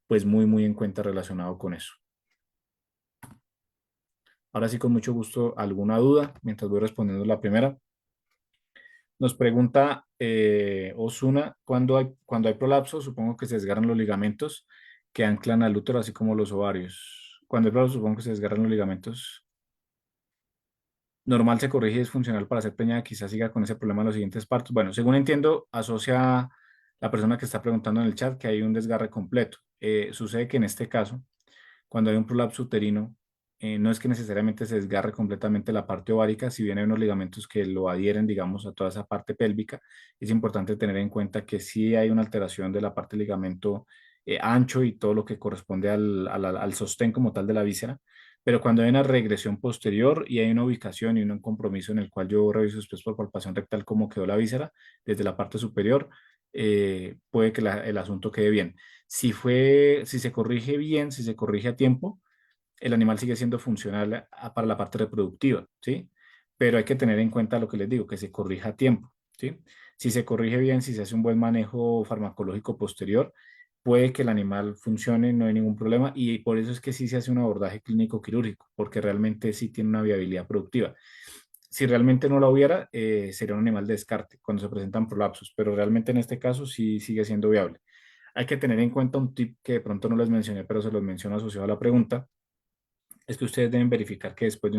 pues muy, muy en cuenta relacionado con eso. Ahora sí, con mucho gusto, ¿alguna duda? Mientras voy respondiendo la primera. Nos pregunta Osuna, cuando hay prolapso, supongo que se desgarran los ligamentos que anclan al útero, así como los ovarios. Cuando hay prolapso, supongo que se desgarran los ligamentos. normal se corrige y es funcional para ser preñada, quizás siga con ese problema en los siguientes partos. Bueno, según entiendo, asocia la persona que está preguntando en el chat que hay un desgarre completo. Sucede que en este caso, cuando hay un prolapso uterino, no es que necesariamente se desgarre completamente la parte ovárica, si bien hay unos ligamentos que lo adhieren, digamos, a toda esa parte pélvica, es importante tener en cuenta que sí hay una alteración de la parte del ligamento ancho y todo lo que corresponde al sostén como tal de la víscera, pero cuando hay una regresión posterior y hay una ubicación y un compromiso en el cual yo reviso después por palpación rectal cómo quedó la víscera desde la parte superior, puede que el asunto quede bien. Si se corrige bien, si se corrige a tiempo, el animal sigue siendo funcional para la parte reproductiva, ¿sí? Pero hay que tener en cuenta lo que les digo, que se corrija a tiempo, ¿sí? Si se corrige bien, si se hace un buen manejo farmacológico posterior, puede que el animal funcione, no hay ningún problema, y por eso es que sí se hace un abordaje clínico quirúrgico, porque realmente sí tiene una viabilidad productiva. Si realmente no la hubiera, sería un animal de descarte cuando se presentan prolapsos, pero realmente en este caso sí sigue siendo viable. Hay que tener en cuenta un tip que de pronto no les mencioné, pero se los menciono asociado a la pregunta, es que ustedes deben verificar que después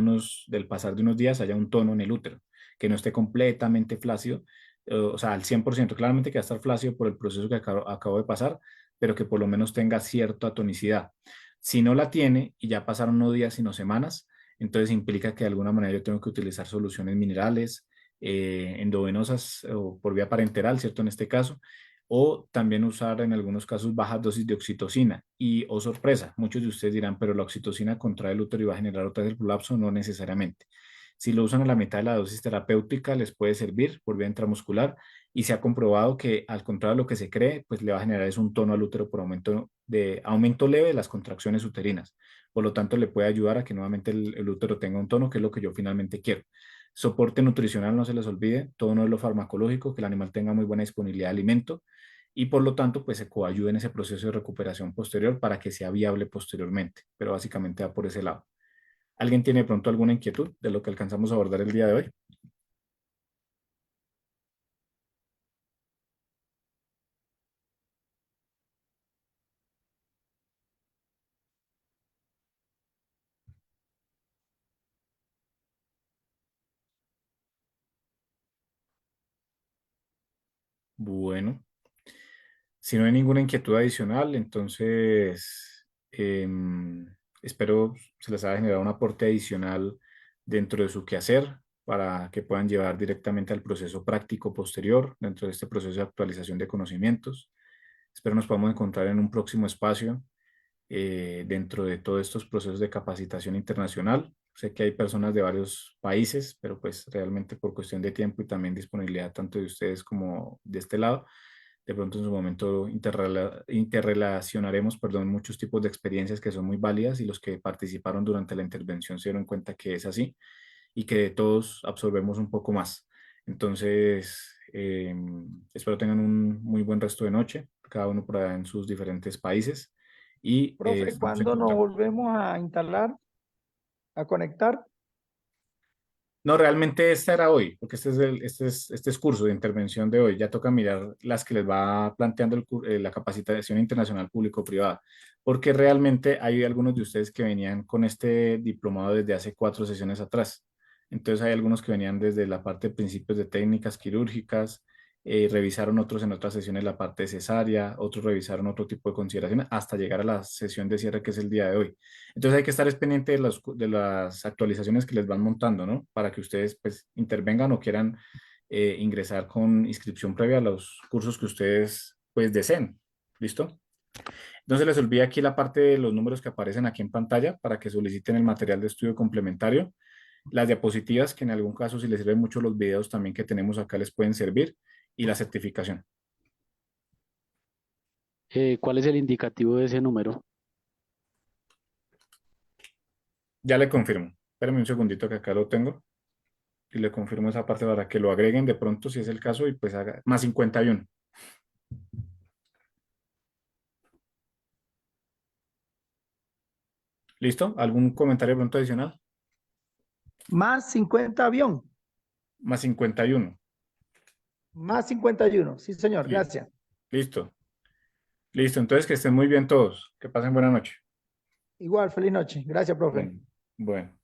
del pasar de unos días haya un tono en el útero, que no esté completamente flácido, o sea, al 100%, claramente que va a estar flácido por el proceso que acabo de pasar, pero que por lo menos tenga cierta tonicidad. Si no la tiene y ya pasaron no días sino semanas, entonces implica que de alguna manera yo tengo que utilizar soluciones minerales, endovenosas o por vía parenteral, ¿cierto? En este caso, o también usar en algunos casos bajas dosis de oxitocina. Y, oh sorpresa, muchos de ustedes dirán, pero la oxitocina contrae el útero y va a generar otra vez el prolapso. No necesariamente. Si lo usan a la mitad de la dosis terapéutica, les puede servir por vía intramuscular y se ha comprobado que, al contrario de lo que se cree, pues le va a generar es un tono al útero por aumento leve de las contracciones uterinas. Por lo tanto, le puede ayudar a que nuevamente el útero tenga un tono, que es lo que yo finalmente quiero. Soporte nutricional, no se les olvide, todo no es lo farmacológico, que el animal tenga muy buena disponibilidad de alimento y por lo tanto pues se coayude en ese proceso de recuperación posterior para que sea viable posteriormente, pero básicamente va por ese lado. ¿Alguien tiene de pronto alguna inquietud de lo que alcanzamos a abordar el día de hoy? Bueno, si no hay ninguna inquietud adicional, entonces espero se les haya generado un aporte adicional dentro de su quehacer para que puedan llevar directamente al proceso práctico posterior dentro de este proceso de actualización de conocimientos. Espero nos podamos encontrar en un próximo espacio dentro de todos estos procesos de capacitación internacional. Sé que hay personas de varios países, pero pues realmente por cuestión de tiempo y también disponibilidad tanto de ustedes como de este lado, de pronto en su momento interrelacionaremos, perdón, muchos tipos de experiencias que son muy válidas y los que participaron durante la intervención se dieron cuenta que es así y que todos absorbemos un poco más. Entonces, espero tengan un muy buen resto de noche, cada uno por allá en sus diferentes países y Profe, estamos en ¿cuándo nos contacto. volvemos a instalar, a conectar? No, realmente esta era hoy, porque este es curso de intervención de hoy. Ya toca mirar las que les va planteando la capacitación internacional público-privada, porque realmente hay algunos de ustedes que venían con este diplomado desde hace 4 sesiones atrás. Entonces hay algunos que venían desde la parte de principios de técnicas quirúrgicas, revisaron otros en otras sesiones la parte de cesárea, otros revisaron otro tipo de consideraciones, hasta llegar a la sesión de cierre que es el día de hoy. Entonces hay que estar pendiente de las actualizaciones que les van montando, ¿no? Para que ustedes pues intervengan o quieran ingresar con inscripción previa a los cursos que ustedes pues deseen. ¿Listo? No se les olvide aquí la parte de los números que aparecen aquí en pantalla para que soliciten el material de estudio complementario. Las diapositivas, que en algún caso si les sirven mucho los videos también que tenemos acá les pueden servir. Y la certificación. ¿Cuál es el indicativo de ese número? Ya le confirmo. Espérame un segundito que acá lo tengo. Y le confirmo esa parte para que lo agreguen de pronto si es el caso y pues haga más 51. ¿Listo? ¿Algún comentario de pronto adicional? Más 50 avión, Más 51. más 51. Sí, señor, Sí. gracias. Listo. Listo. Entonces que estén muy bien todos. Que pasen buena noche. Igual, feliz noche. Gracias, profe. Bueno.